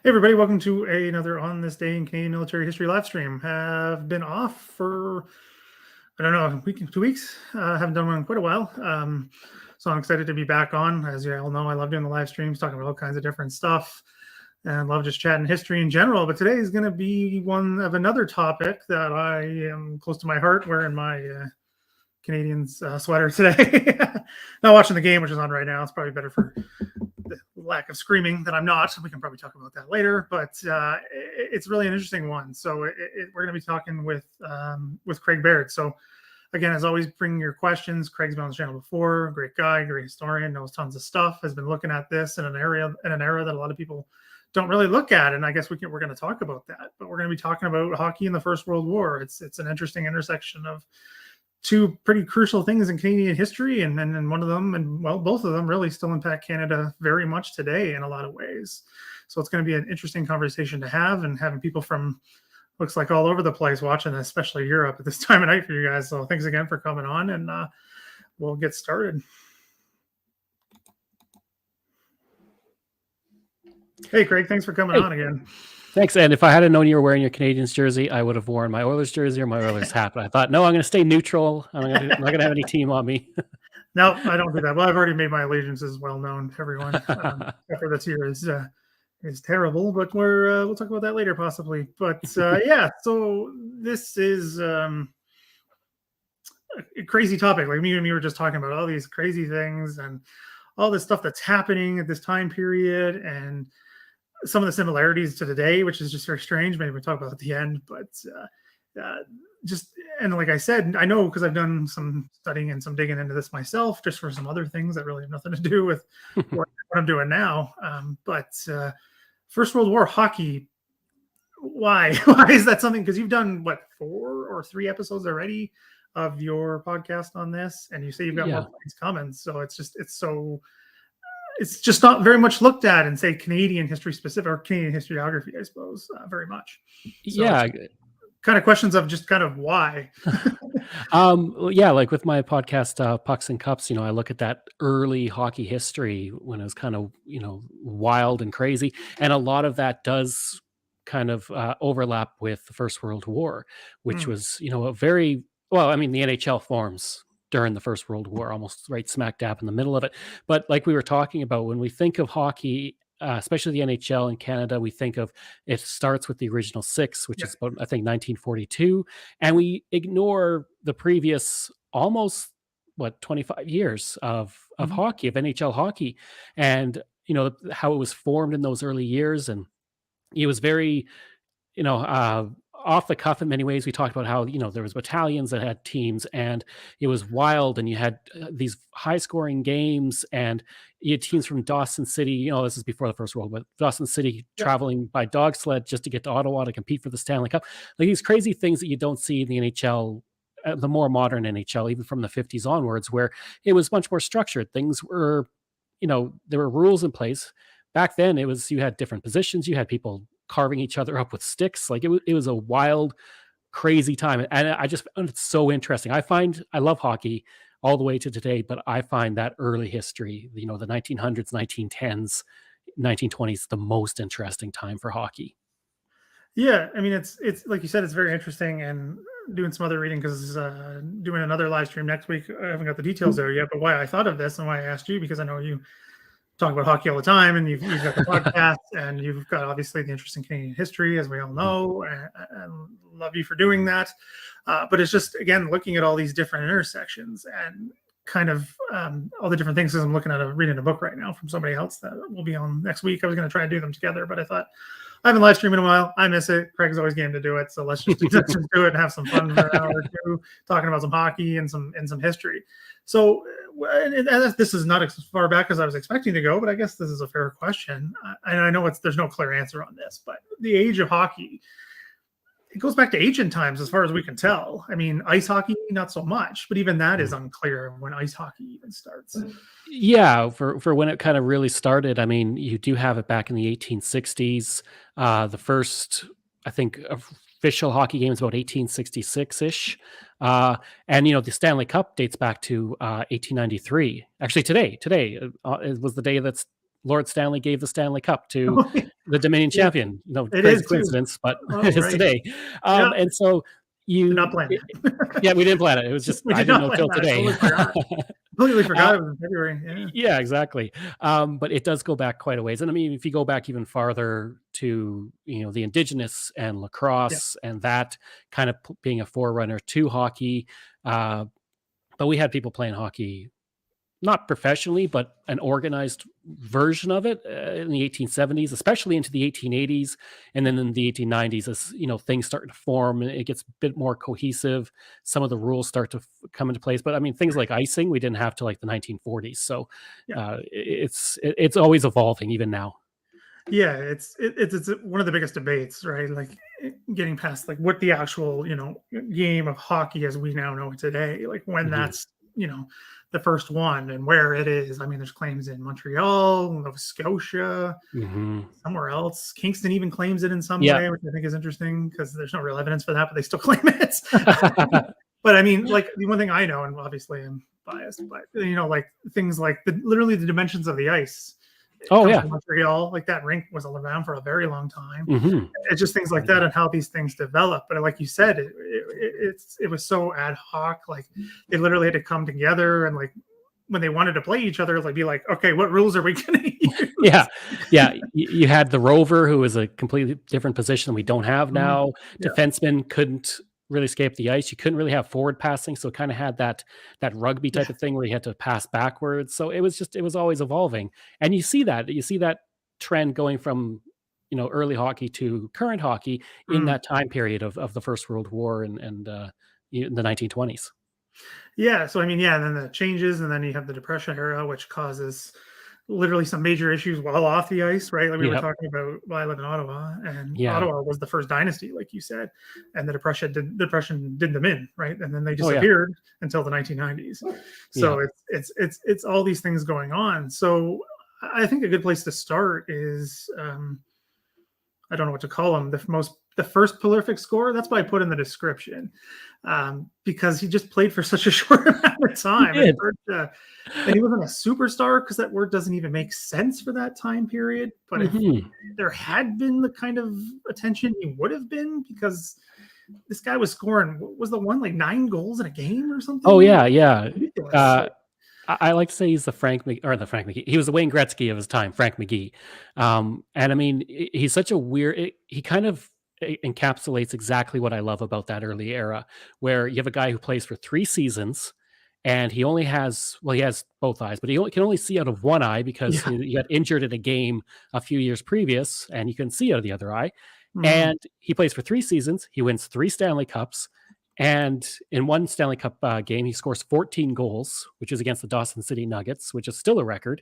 Hey everybody, welcome to another On This Day in Canadian Military History live stream. Have been off for, I don't know, a week, 2 weeks. Haven't done one in quite a while. So I'm excited to be back on. As you all know, I love doing the live streams, talking about all kinds of different stuff, and love just chatting history in general. But today is going to be one of another topic that I am close to my heart, wearing my Canadians sweater today. Not watching the game, which is on right now. It's probably better for the lack of screaming that I'm not. We can probably talk about that later, but it's really an interesting one. So we're going to be talking with Craig Baird. So again, as always, bring your questions. Craig's been on the channel before. Great guy, great historian, knows tons of stuff. Has been looking at this in an era that a lot of people don't really look at, and I guess we're going to talk about that. But we're going to be talking about hockey in the First World War. It's an interesting intersection of two pretty crucial things in Canadian history, and one of them, and well, both of them really still impact Canada very much today in a lot of ways. So it's going to be an interesting conversation to have, and having people from looks like all over the place watching, especially Europe at this time of night for you guys. So thanks again for coming on, and we'll get started. Hey, Craig, thanks for coming on again. Thanks. And if I had known you were wearing your Canadiens jersey, I would have worn my Oilers jersey or my Oilers hat. But I thought, no, I'm going to stay neutral. I'm not going to have any team on me. No, I don't do that. Well, I've already made my allegiances well known to everyone. After this year is terrible, but we'll talk about that later possibly. But yeah, so this is a crazy topic. Like me and you were just talking about all these crazy things and all this stuff that's happening at this time period, and some of the similarities to today, which is just very strange. Maybe we'll talk about at the end, but just, and like I said, I know because I've done some studying and some digging into this myself, just for some other things that really have nothing to do with what I'm doing now. But First World War hockey, why is that something? Because you've done what, 4 or 3 episodes already of your podcast on this, and you say you've got more things coming. So it's just not very much looked at in, say, Canadian history specific or Canadian historiography, I suppose, very much. So yeah. Kind of questions of just kind of why. Yeah, like with my podcast, Pucks and Cups, I look at that early hockey history when it was kind of, wild and crazy. And a lot of that does kind of overlap with the First World War, which was, a very, well, I mean, the NHL forms during the First World War, almost right smack dab in the middle of it. But like we were talking about, when we think of hockey, especially the NHL in Canada, we think of it starts with the original 6, which is about, I think, 1942. And we ignore the previous almost, 25 years of hockey, of NHL hockey. And, how it was formed in those early years. And it was very, off the cuff in many ways. We talked about how, there was battalions that had teams, and it was wild, and you had these high scoring games, and you had teams from Dawson City, this is before the First World War, but Dawson City traveling by dog sled just to get to Ottawa to compete for the Stanley Cup. Like these crazy things that you don't see in the NHL, the more modern NHL, even from the 50s onwards, where it was much more structured. Things were, there were rules in place. Back then it was, you had different positions, you had people carving each other up with sticks. Like it was a wild, crazy time. And I just found it so interesting. I love hockey all the way to today, but I find that early history, the 1900s, 1910s, 1920s, the most interesting time for hockey. Yeah. I mean, it's like you said, it's very interesting, and doing some other reading because doing another live stream next week. I haven't got the details there yet, but why I thought of this and why I asked you, because I know you talk about hockey all the time, and you've got the podcast, and you've got obviously the interest in Canadian history, as we all know, and love you for doing that. But it's just, again, looking at all these different intersections and kind of all the different things. Because I'm reading a book right now from somebody else that will be on next week. I was going to try and do them together, but I thought, I haven't live streamed in a while. I miss it. Craig's always game to do it, so let's just do it and have some fun for an hour or two, talking about some hockey and some history. So, and this is not as far back as I was expecting to go, but I guess this is a fair question. And I know there's no clear answer on this, but the age of hockey, it goes back to ancient times as far as we can tell. I mean, ice hockey, not so much, but even that is unclear when ice hockey even starts. Yeah, for when it kind of really started, I mean, you do have it back in the 1860s. The first, I think, official hockey game is about 1866-ish. And, the Stanley Cup dates back to 1893. Actually, today it was the day that's, Lord Stanley gave the Stanley Cup to Oh, the Dominion yeah, champion. it Crazy is too. coincidence, but Oh, it is right. today. Yeah, And so did not plan yeah, that. we didn't plan it. It was just We I did didn't not know plan till that. I today. totally forgot. Completely uh, forgot it was in February. Yeah. yeah, exactly. But it does go back quite a ways. And I mean, if you go back even farther to, the Indigenous and Yeah. lacrosse and that kind of being a forerunner to hockey. Uh, but we had people playing hockey, not professionally, but an organized version of it in the 1870s, especially into the 1880s. And then in the 1890s, as things start to form and it gets a bit more cohesive, some of the rules start to come into place. But I mean, things like icing, we didn't have to like the 1940s. So Yeah. it's always evolving even now. Yeah, it's one of the biggest debates, right? Like getting past like what the actual game of hockey as we now know it today, like when Hmm. that's the first one and where it is. I mean, there's claims in Montreal, Nova Scotia, Hmm. somewhere else. Kingston even claims it in some Yeah. way, which I think is interesting because there's no real evidence for that, but they still claim it. But I mean, like the one thing I know, and obviously I'm biased, but like things like literally the dimensions of the ice. It Oh comes yeah. from Montreal. Like that rink was around for a very long time. Hmm. It's just things like that and how these things develop. But like you said, it was so ad hoc. Like they literally had to come together and like when they wanted to play each other, like be like, okay, what rules are we going to Yeah, use? yeah. You had the rover, who was a completely different position we don't have Mhm. now. Yeah. Defensemen couldn't really escape the ice. You couldn't really have forward passing, so it kind of had that rugby Yeah. type of thing where you had to pass backwards. So it was always evolving, and you see that trend going from early hockey to current hockey in Mm. that time period of the First World War and the 1920s. Yeah. So I mean, yeah, and then the changes, and then you have the Depression era, which causes literally some major issues while off the ice, right? Like we were Yep. talking about. Well, I live in Ottawa, and Yeah. Ottawa was the first dynasty, like you said, and the Depression did them in, right? And then they Oh yeah. disappeared until the 1990s. Yeah. So it's all these things going on. So I think a good place to start is I don't know what to call him, the first prolific scorer. That's what I put in the description, because he just played for such a short amount of He time. did. And he wasn't a superstar because that word doesn't even make sense for that time period. But if Hmm. there had been the kind of attention he would have been, because this guy was scoring, what was the one, like 9 goals in a game or Oh something? yeah, yeah. Ridiculous. Uh, I like to say he's the the Frank McGee. He was the Wayne Gretzky of his time, Frank McGee. And I mean, he's such a weird. He kind of encapsulates exactly what I love about that early era, where you have a guy who plays for 3 seasons, and he has both eyes, but can only see out of one eye because Yeah. he got injured in a game a few years previous, and he couldn't see out of the other eye. Mhm. And he plays for 3 seasons. He wins 3 Stanley Cups. And in one Stanley Cup game, he scores 14 goals, which is against the Dawson City Nuggets, which is still a record.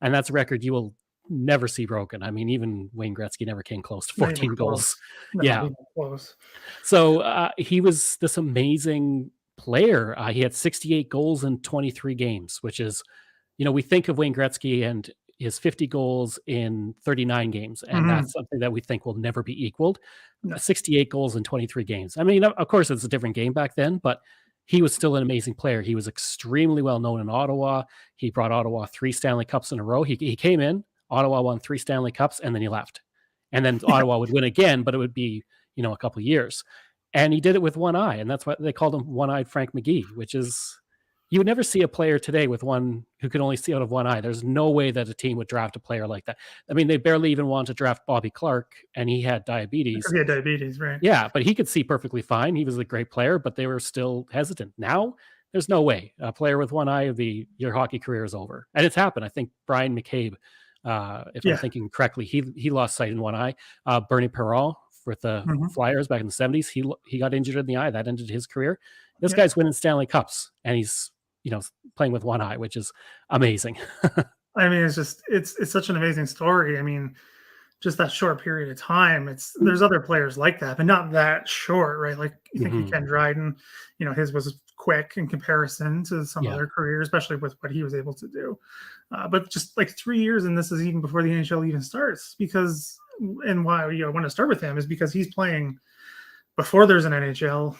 And that's a record you will never see broken. I mean, even Wayne Gretzky never came close to Not even 14 goals. close. No, not Yeah. even close. So he was this amazing player. He had 68 goals in 23 games, which is, we think of Wayne Gretzky and his 50 goals in 39 games, and Mhm. that's something that we think will never be equaled. No. 68 goals in 23 games. I mean, of course, it's a different game back then, but he was still an amazing player. He was extremely well known in Ottawa. He brought Ottawa 3 Stanley Cups in a row. He came in, Ottawa won 3 Stanley Cups, and then he left. And then Yeah. Ottawa would win again, but it would be, a couple of years. And he did it with one eye, and that's why they called him One-Eyed Frank McGee, which is you would never see a player today with one who could only see out of one eye. There's no way that a team would draft a player like that. I mean, they barely even wanted to draft Bobby Clark, and he had Because diabetes. he had diabetes, right? Yeah, but he could see perfectly fine. He was a great player, but they were still hesitant. Now, there's no way a player with one eye would be your hockey career is over, and it's happened. I think Brian McCabe, if I'm Yeah. thinking correctly, he lost sight in one eye. Bernie Perrault with the Mhm. Flyers back in the 70s, he got injured in the eye. That ended his career. This Yeah. guy's winning Stanley Cups, and he's playing with one eye, which is amazing. I mean, it's such an amazing story. I mean, just that short period of time. There's other players like that, but not that short, right? Like you think of Hmm. Ken Dryden, his was quick in comparison to some Yeah. other careers, especially with what he was able to do. But just like 3 years, and this is even before the NHL even starts, because and why I want to start with him is because he's playing before there's an NHL.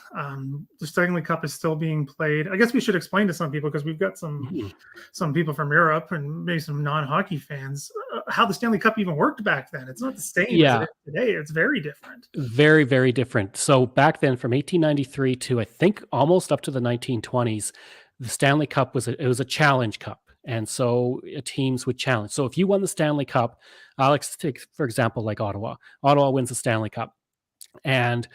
The Stanley Cup is still being played. I guess we should explain to some people, because we've got Mhm. some people from Europe and maybe some non-hockey fans, how the Stanley Cup even worked back then. It's not the same as it Yeah, is today. It's very different. very, very different. So back then, from 1893 to I think almost up to the 1920s, the Stanley Cup was a challenge cup, and so teams would challenge. So if you won the Stanley Cup, let's take for example like Ottawa. Ottawa wins the Stanley Cup, and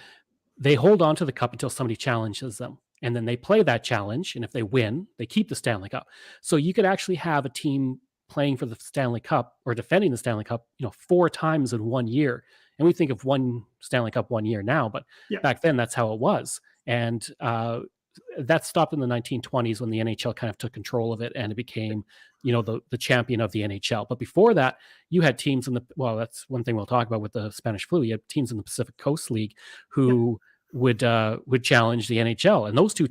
they hold on to the cup until somebody challenges them. And then they play that challenge. And if they win, they keep the Stanley Cup. So you could actually have a team playing for the Stanley Cup or defending the Stanley Cup, 4 times in 1 year. And we think of one Stanley Cup 1 year now, but Yeah. back then that's how it was. And that stopped in the 1920s when the NHL kind of took control of it and it became, the champion of the NHL. But before that, you had teams that's one thing we'll talk about with the Spanish flu. You had teams in the Pacific Coast League Yeah. who would challenge the NHL, and those two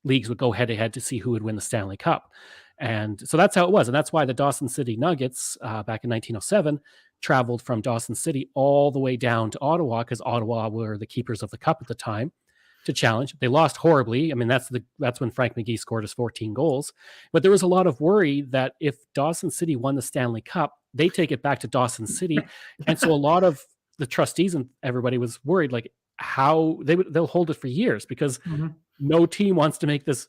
leagues would go head to head to see who would win the Stanley Cup. And so that's how it was, and that's why the Dawson City Nuggets back in 1907 traveled from Dawson City all the way down to Ottawa, because Ottawa were the keepers of the cup at the time, to challenge. They lost horribly. I mean, that's when Frank McGee scored his 14 goals. But there was a lot of worry that if Dawson City won the Stanley Cup, they take it back to Dawson City, and so a lot of the trustees and everybody was worried, like how they'll hold it for years, because Mhm. no team wants to make this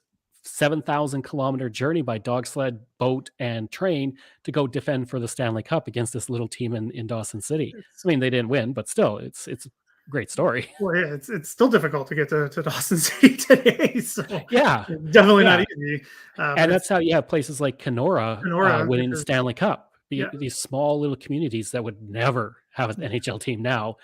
7,000-kilometer journey by dog sled, boat, and train to go defend for the Stanley Cup against this little team in Dawson City. It's I mean, they didn't win, but still, it's a great story. Well, yeah, it's still difficult to get to Dawson City today, so Yeah, it's definitely not yeah, easy. But and it's that's how you have places like Kenora Kenora, which winning the is Stanley Cup. yeah, These small little communities that would never have an NHL team now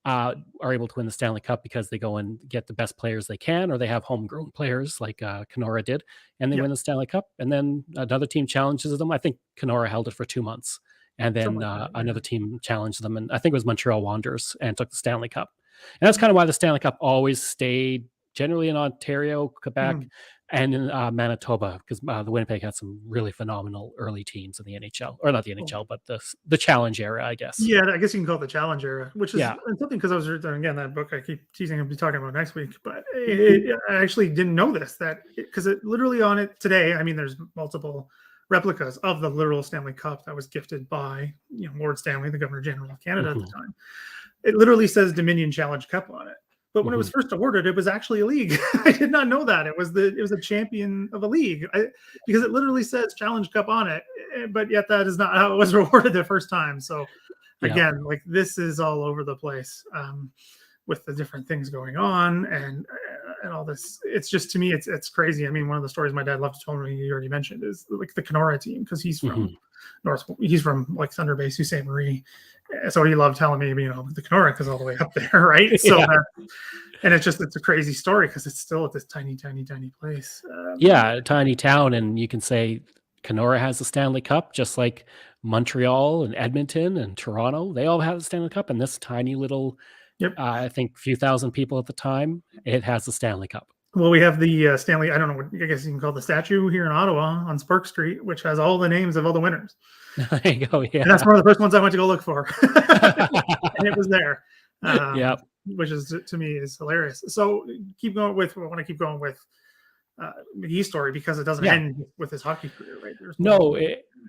are able to win the Stanley Cup because they go and get the best players they can, or they have homegrown players like Kenora did, and they yeah, win the Stanley Cup. And then another team challenges them. I think Kenora held it for 2 months, and something then like that. another Yeah. team challenged them, and I think it was Montreal Wanderers, and took the Stanley Cup. And that's kind of why the Stanley Cup always stayed generally in Ontario, Quebec, Mhm. and in Manitoba, because the Winnipeg had some really phenomenal early teams in the NHL, or not the Cool. NHL, but the Challenge era, I guess. Yeah, I guess you can call it the challenge era, which is Yeah. something, because I was again, that book I keep teasing him to be talking about next week, but Mhm. I actually didn't know this, that because it literally on it today. I mean, there's multiple replicas of the literal Stanley Cup that was gifted by Lord Stanley, the Governor General of Canada at the Mhm. time. It literally says Dominion Challenge Cup on it. But when it was Mhm. first awarded, it was actually a league. I did not know that it was a champion of a league, because it literally says Challenge Cup on it. But yet that is not how it was rewarded the first time. So Yep. again, like, this is all over the place, with the different things going on, and all this. It's just, to me, it's crazy. I mean, one of the stories my dad loved to tell me, you already mentioned, is like the Kenora team, because Mhm. he's from like Thunder Bay, Sault Ste. Marie. So he loved telling me, the Kenora is all the way up there, right? So Yeah. and it's a crazy story, because it's still at this tiny, tiny, tiny place. Yeah, a tiny town, and you can say Kenora has the Stanley Cup, just like Montreal and Edmonton and Toronto. They all have the Stanley Cup, and this tiny little, Yep. I think, few thousand people at the time, it has the Stanley Cup. Well, we have the Stanley. I don't know what, I guess you can call the statue here in Ottawa on Spark Street, which has all the names of all the winners. There you go. And that's Yeah. one of the first ones I went to go look for, and it was there, Yep. which is, to me, is hilarious. So keep going with. I want to keep going with McGee's story, because it doesn't Yeah. end with his hockey career, right? There's No, more.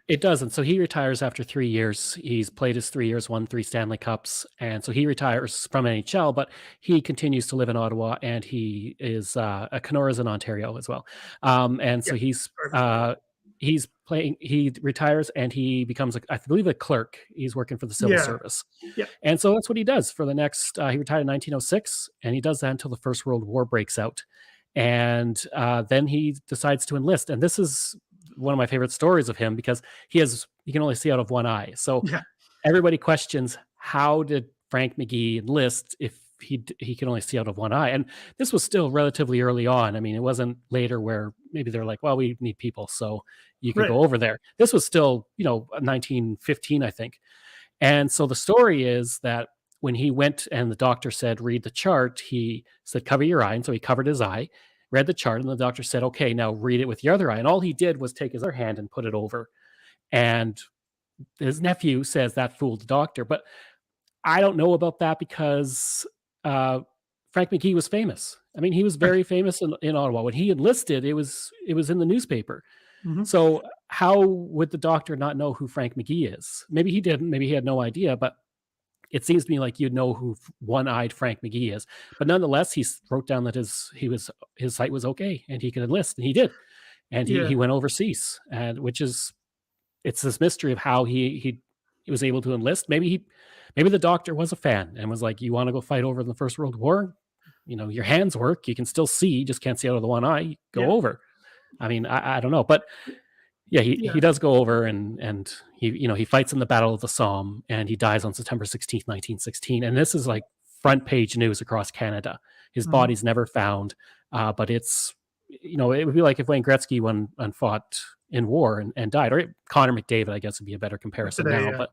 it doesn't. So he retires after 3 years. He's played his 3 years, won 3 Stanley Cups, and so he retires from NHL, but he continues to live in Ottawa, and he is, Canora's in Ontario as well. And Yeah, so sorry about that. he retires, and he becomes, I believe, a clerk. He's working for the civil Yeah, service. yeah, And so that's what he does for the next, he retired in 1906, and he does that until the First World War breaks out. And then he decides to enlist. And this is one of my favorite stories of him, because he can only see out of one eye. So yeah. everybody questions, how did Frank McGee enlist if he can only see out of one eye? And this was still relatively early on. I mean, it wasn't later where maybe they're like, well, we need people, so you could Right. go over there. This was still 1915, I think. And so the story is that when he went and the doctor said, read the chart, he said, cover your eye. And so he covered his eye, read the chart, and the doctor said, okay, now read it with your other eye. And all he did was take his other hand and put it over. And his nephew says that fooled the doctor. But I don't know about that, because uh, Frank McGee was famous. I mean, he was very famous in Ottawa. When he enlisted, it was in the newspaper. Mhm. So how would the doctor not know who Frank McGee is? Maybe he didn't. Maybe he had no idea. But it seems to me like you'd know who one-eyed Frank McGee is. But nonetheless, he wrote down that his sight was okay and he could enlist, and he did. And Yeah. he went overseas, and which is, it's this mystery of how he was able to enlist. Maybe the doctor was a fan and was like, "You want to go fight over in the First World War? You know, your hands work. You can still see, you just can't see out of the one eye. Go Yeah. over." I mean, I don't know, but yeah, Yeah. he does go over, and he fights in the Battle of the Somme, and he dies on September 16th, 1916. And this is like front page news across Canada. His Mhm. body's never found, but it's, it would be like if Wayne Gretzky won and fought in war and died, or Connor McDavid, I guess would be a better comparison Today, now, yeah. but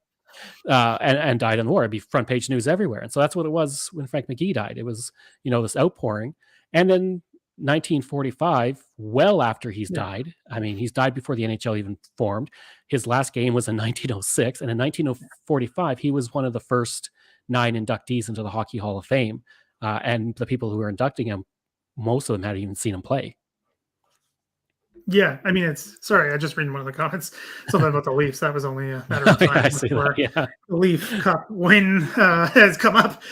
and died in the war. It'd be front page news everywhere. And so that's what it was when Frank McGee died. It was, this outpouring. And then 1945, well after he's Yeah. died, I mean, he's died before the NHL even formed. His last game was in 1906. And in 1945, he was one of the first 9 inductees into the Hockey Hall of Fame. And the people who were inducting him, most of them hadn't even seen him play. Yeah, I mean, sorry, I just read one of the comments, something about the Leafs. That was only a matter of time I see before that, yeah. the Leaf Cup win has come up.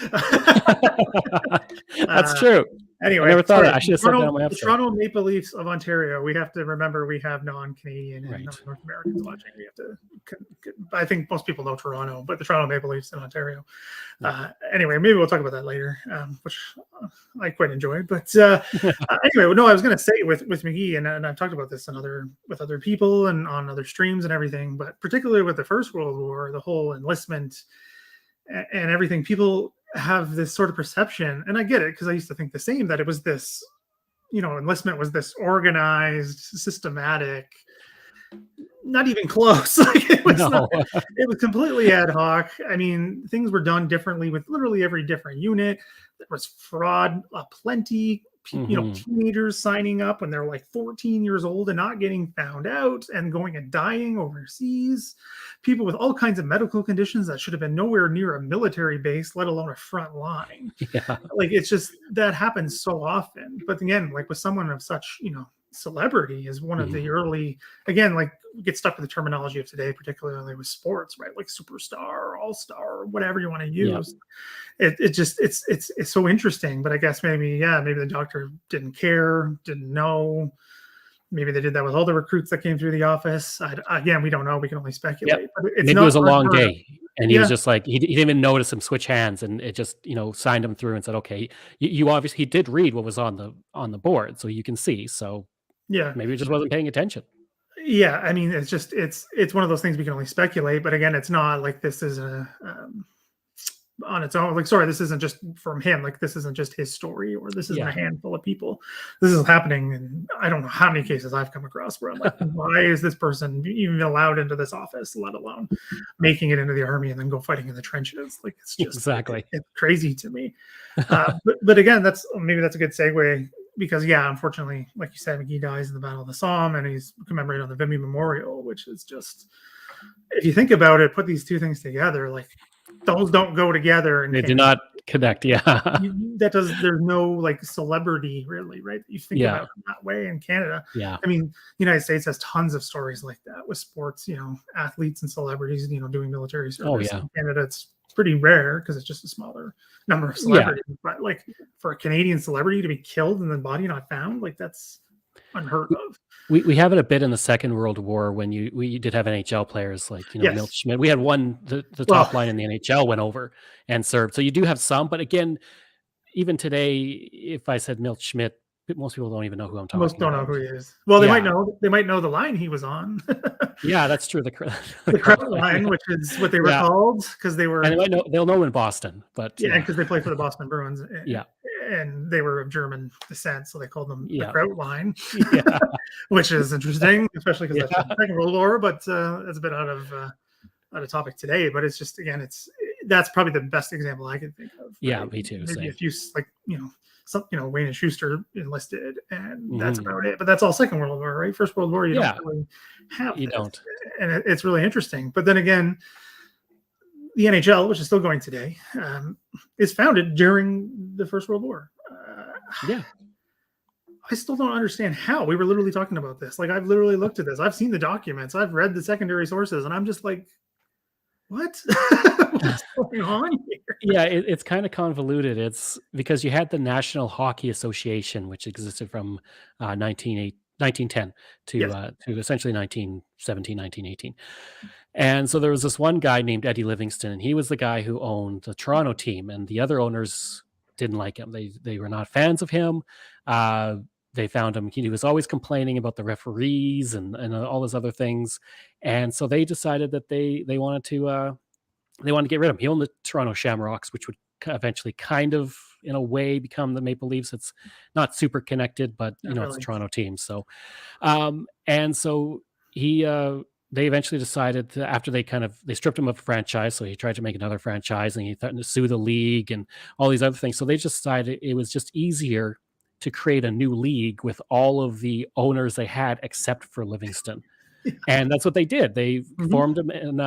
That's true. Anyway, I never thought sorry, of it. I should have said that on my the episode. Toronto Maple Leafs of Ontario. We have to remember we have non-Canadian and Right. non-North Americans watching. We have to. I think most people know Toronto, but the Toronto Maple Leafs in Ontario. Anyway, maybe we'll talk about that later, which I quite enjoyed. But anyway, no, I was going to say with McGee, and I've talked about this with other people and on other streams and everything, but particularly with the First World War, the whole enlistment and everything, people have this sort of perception, and I get it because I used to think the same, that it was this, enlistment was this organized, systematic, not even close. Like it was, No. it was completely ad hoc. I mean, things were done differently with literally every different unit. There was fraud, plenty. Teenagers signing up when they're like 14 years old and not getting found out and going and dying overseas. People with all kinds of medical conditions that should have been nowhere near a military base, let alone a front line. Yeah. Like it's just, that happens so often. But again, like with someone of such, celebrity is one of the early, again, like we get stuck with the terminology of today, particularly with sports, right? Like superstar, all-star, whatever you want to use. It's so interesting. But I guess maybe the doctor didn't care, didn't know. Maybe they did that with all the recruits that came through the office. Again, we don't know. We can only speculate. Yep. But it's maybe it was a long day, and he was just like, he didn't even notice him switch hands, and it just, signed him through and said, okay, you obviously, he did read what was on the board, so you can see. So yeah, maybe he just wasn't paying attention. Yeah, I mean, it's just it's one of those things we can only speculate. But again, it's not like this is on its own. Like, sorry, this isn't just from him. Like, this isn't just his story, or this isn't a handful of people. This is happening, and I don't know how many cases I've come across where I'm like, why is this person even allowed into this office, let alone making it into the army and then go fighting in the trenches? Like, it's just exactly, it's crazy to me. But again, that's a good segue. Because, unfortunately, like you said, McGee dies in the Battle of the Somme, and he's commemorated on the Vimy Memorial, which is just, if you think about it, put these two things together, like those don't go together. And they do not connect. Yeah, there's no like celebrity really, right? You think about it that way in Canada. Yeah, I mean, the United States has tons of stories like that with sports, athletes and celebrities, doing military service. Oh yeah, in Canada, it's pretty rare because it's just a smaller number of celebrities. But like for a Canadian celebrity to be killed and the body not found, like that's unheard of. We have it a bit in the Second World War when we did have NHL players like Milt Schmidt. We had one, the top line in the NHL went over and served. So you do have some, but again, even today, if I said Milt Schmidt, most people don't even know who I'm talking about. Most don't know who he is. Well, they might know. They might know the line he was on. Yeah, that's true. The Kraut line, which is what they were called, because they were. And they'll know in Boston, but because they played for the Boston Bruins. Yeah, and they were of German descent, so they called them the Yeah. Kraut line, which is interesting, especially because that's the Second World War. But that's a bit out of topic today. But it's just, again, that's probably the best example I can think of. Yeah, right? me too. Maybe Same. if you Wayne and Schuster enlisted, and that's about it. But that's all Second World War, right? First World War, you don't really have. You this. don't. And it's really interesting. But then again, the NHL, which is still going today, is founded during the First World War. Yeah. I still don't understand how. We were literally talking about this. Like, I've literally looked at this. I've seen the documents. I've read the secondary sources, and I'm just like, what? What's going on here? Yeah, it's kind of convoluted. It's because you had the National Hockey Association, which existed from 1910 Yes. to essentially 1917, 1918. And so there was this one guy named Eddie Livingston, and he was the guy who owned the Toronto team, and the other owners didn't like him. They were not fans of him. Uh, they found him. He was always complaining about the referees and all those other things, and so they decided that they wanted to get rid of him. He owned the Toronto Shamrocks, which would eventually kind of, in a way, become the Maple Leafs. It's not super connected, but Not it's a really. Toronto team. So, and so they eventually decided to, after they stripped him of a franchise. So he tried to make another franchise, and he threatened to sue the league and all these other things. So they just decided it was just easier to create a new league with all of the owners they had, except for Livingston. And that's what they did. They Mhm. formed them in,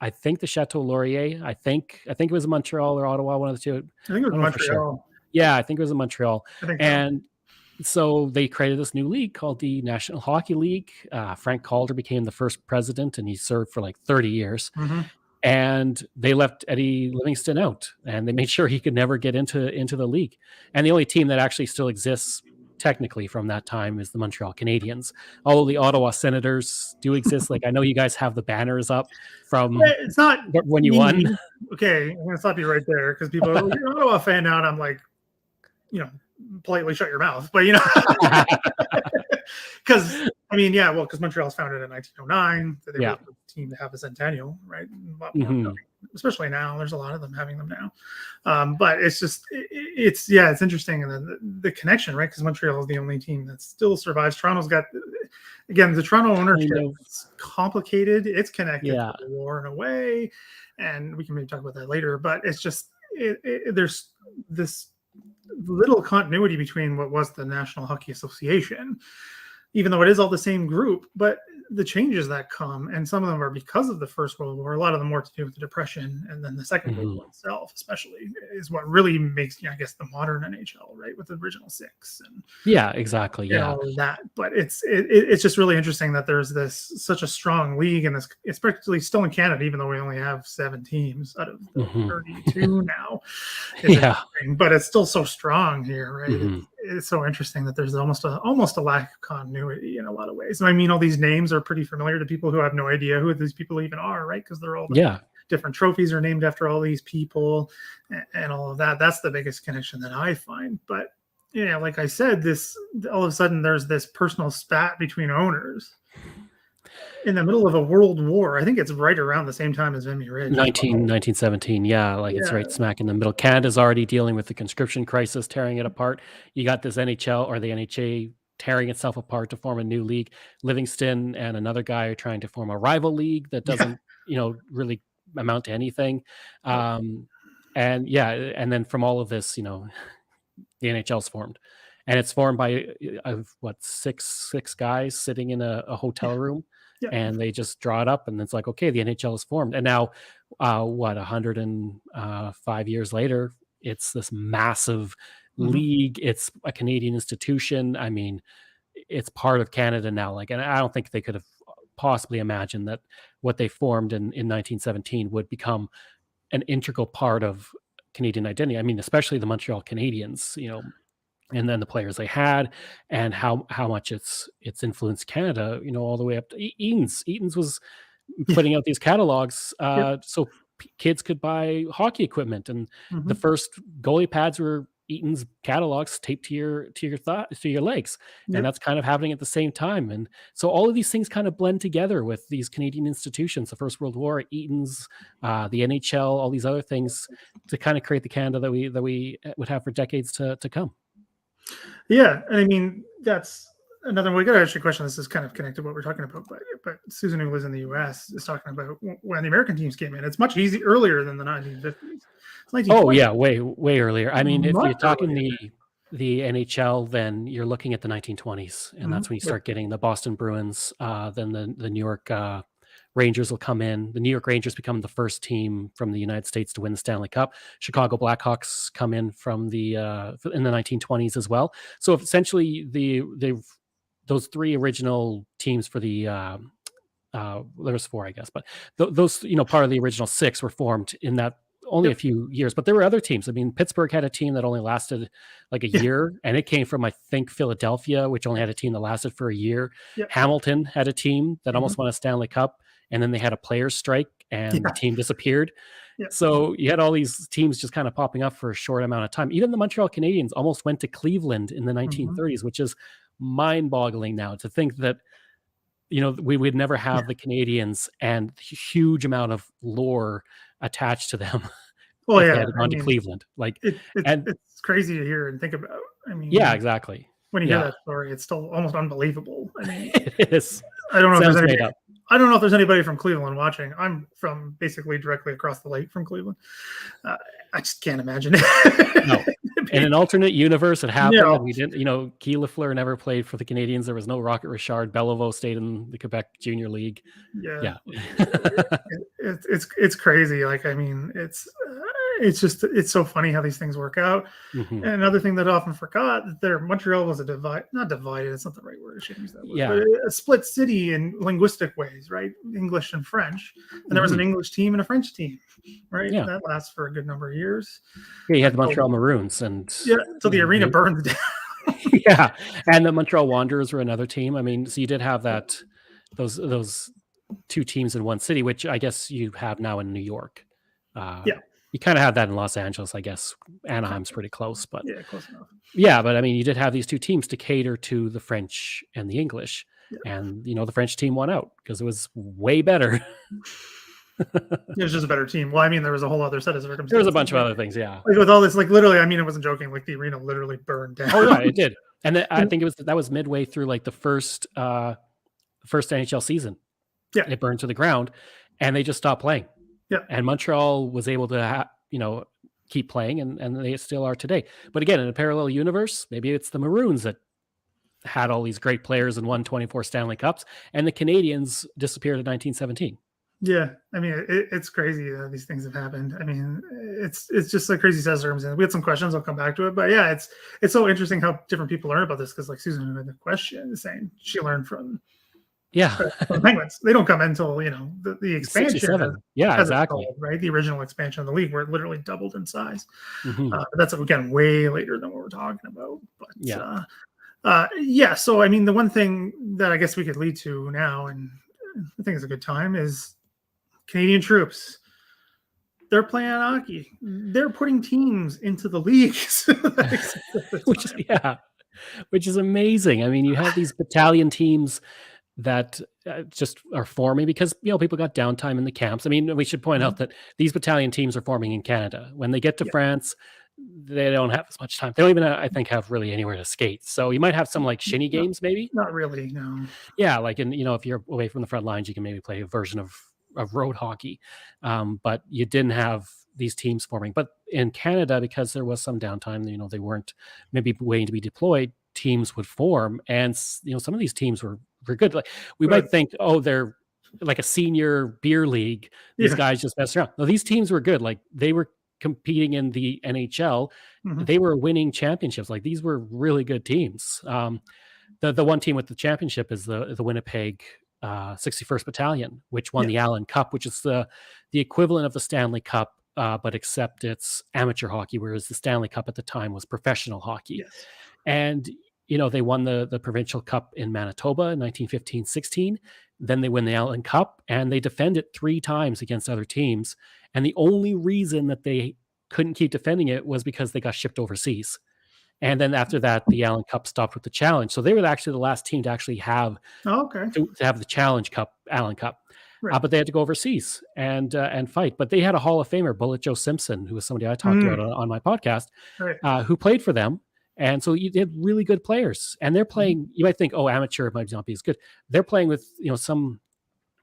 I think the Chateau Laurier. I think it was Montreal or Ottawa, one of the two. I think it I was don't know for sure. Montreal. Yeah, I think it was in Montreal. I think so. And so they created this new league called the National Hockey League. Frank Calder became the first president, and he served for like 30 years. Mhm. And they left Eddie Livingston out, and they made sure he could never get into the league. And the only team that actually still exists technically from that time is the Montreal Canadiens. Although the Ottawa Senators do exist. Like, I know you guys have the banners up from It's not when you won. me. Okay, I'm gonna stop you right there because people are, you're an Ottawa fan now, and I'm like, politely shut your mouth. But because I mean, yeah, well, because Montreal was founded in 1909, that they were Yeah. the first team to have a centennial, right? A lot more, Mhm. especially now. There's a lot of them having them now, but it's just it's interesting, and then the connection, right? Because Montreal is the only team that still survives. Toronto's got, again, the Toronto ownership is complicated. It's connected Yeah. to the war in a way, and we can maybe talk about that later. But it's just there's this little continuity between what was the National Hockey Association, even though it is all the same group, but the changes that come, and some of them are because of the First World War, a lot of them more to do with the Depression, and then the Second World War itself, especially, is what really makes, I guess, the modern NHL, right, with the original six and Yeah, exactly. Yeah. all of that. But it's just really interesting that there's such a strong league, and it's practically still in Canada, even though we only have 7 teams out of the 32 now. Yeah. But it's still so strong here, right? Mhm. It's so interesting that there's almost a lack of continuity in a lot of ways. I mean, all these names are pretty familiar to people who have no idea who these people even are, right? Because they're all different trophies are named after all these people and all of that. That's the biggest connection that I find. But like I said, this all of a sudden there's this personal spat between owners in the middle of a world war. I think it's right around the same time as Vimy Ridge. 1917. Yeah, like it's right smack in the middle. Canada's already dealing with the conscription crisis, tearing it apart. You got this NHL or the NHA tearing itself apart to form a new league. Livingston and another guy are trying to form a rival league that doesn't, really amount to anything. And then from all of this, the NHL's formed. And it's formed by six guys sitting in a hotel room. Yeah. And they just draw it up, and it's like, okay, the NHL is formed. And now, 105 years later, it's this massive league. It's a Canadian institution. I mean, it's part of Canada now. Like, and I don't think they could have possibly imagined that what they formed in 1917 would become an integral part of Canadian identity. I mean, especially the Montreal Canadiens, and then the players they had, and how much it's influenced Canada, all the way up to Eaton's. Eaton's was putting out these catalogs so kids could buy hockey equipment, and the first goalie pads were Eaton's catalogs taped to your legs, and that's kind of happening at the same time. And so all of these things kind of blend together with these Canadian institutions: the First World War, Eaton's, the NHL, all these other things, to kind of create the Canada that we would have for decades to come. Yeah, and I mean, that's another. We got to ask you a question. This is kind of connected to what we're talking about, but Susan, who lives in the U.S., is talking about when the American teams came in. It's much earlier than the 1950s. Oh yeah, way earlier. I mean, if you're talking earlier. the NHL, then you're looking at the 1920s, and that's when you start getting the Boston Bruins, then the New York Rangers will come in. The New York Rangers become the first team from the United States to win the Stanley Cup. Chicago Blackhawks come in from in the 1920s as well. So essentially, those three original teams for the there was four, I guess, but those, part of the original six were formed in that only a few years. But there were other teams. I mean, Pittsburgh had a team that only lasted like a year, and it came from, I think, Philadelphia, which only had a team that lasted for a year. Hamilton had a team that almost won a Stanley Cup, and then they had a players' strike, and the team disappeared. So you had all these teams just kind of popping up for a short amount of time. Even the Montreal Canadiens almost went to Cleveland in the 1930s, which is mind-boggling now to think that we would never have the Canadians and huge amount of lore attached to them. Well, if they had gone to Cleveland. Like, it's crazy to hear and think about. I mean, yeah, exactly. When you hear that story, it's still almost unbelievable. I mean, it is. I don't know if there's anybody from Cleveland watching. I'm from basically directly across the lake from Cleveland. I just can't imagine it. No. In an alternate universe, it happened. No. And we didn't, Guy Lafleur never played for the Canadians. There was no Rocket Rashard. Beliveau stayed in the Quebec Junior League. Yeah. It's crazy. Like, I mean, it's so funny how these things work out. And another thing that I often forgot, that Montreal was not divided. It's not the right word. I shouldn't use that word. Yeah. But a split city in linguistic ways, right? English and French. And there was an English team and a French team, right? Yeah. That lasts for a good number of years. Yeah, you had the Montreal Maroons so the arena burned down. Yeah. And the Montreal Wanderers were another team. I mean, so you did have those two teams in one city, which I guess you have now in New York. You kind of have that in Los Angeles, I guess. Anaheim's pretty close, but close enough. Yeah, but I mean, you did have these two teams to cater to the French and the English, and the French team won out because it was way better. It was just a better team. Well, I mean, there was a whole other set of circumstances. There was a bunch of other things, yeah. Like with all this, like literally, I mean, I wasn't joking. Like the arena literally burned down. Oh yeah, it did, and I think that was midway through like the first NHL season. Yeah, it burned to the ground, and they just stopped playing. Yeah, and Montreal was able to keep playing, and they still are today. But again, in a parallel universe, maybe it's the Maroons that had all these great players and won 24 Stanley Cups, and the Canadians disappeared in 1917. Yeah, I mean, it's crazy that these things have happened. I mean, it's just a crazy set of circumstances. We had some questions. I'll come back to it, but yeah, it's so interesting how different people learn about this, because like Susan, who had the question, is saying she learned from from Penguins. They don't come in until the expansion. Exactly. Right, the original expansion of the league, where it literally doubled in size. But that's again way later than what we're talking about. But So I mean, the one thing that I guess we could lead to now, and I think it's a good time, is Canadian troops. They're playing hockey. They're putting teams into the leagues, which is amazing. I mean, you have these battalion teams that just are forming because people got downtime in the camps. I mean, we should point out that these battalion teams are forming in Canada. When they get to France, they don't have as much time. They don't even, I think, have really anywhere to skate. So you might have some like shinny games, maybe. Not really, no. Yeah, like if you're away from the front lines, you can maybe play a version of road hockey. But you didn't have these teams forming. But in Canada, because there was some downtime, they weren't maybe waiting to be deployed, teams would form, and some of these teams were good. Like we might think, they're like a senior beer league. These guys just mess around. No, these teams were good. Like they were competing in the NHL. They were winning championships. Like these were really good teams. The one team with the championship is the Winnipeg 61st Battalion, which won the Allen Cup, which is the equivalent of the Stanley Cup, but except it's amateur hockey, whereas the Stanley Cup at the time was professional hockey. Yes. And they won the provincial cup in Manitoba in 1915-16. Then they win the Allen Cup, and they defend it 3 times against other teams. And the only reason that they couldn't keep defending it was because they got shipped overseas. And then after that, the Allen Cup stopped with the challenge. So they were actually the last team to actually have to have the Challenge Cup, Allen Cup. Right. But they had to go overseas and fight. But they had a Hall of Famer, Bullet Joe Simpson, who was somebody I talked about on my podcast, who played for them. And so you had really good players, and they're playing. You might think, amateur might not be as good. They're playing with some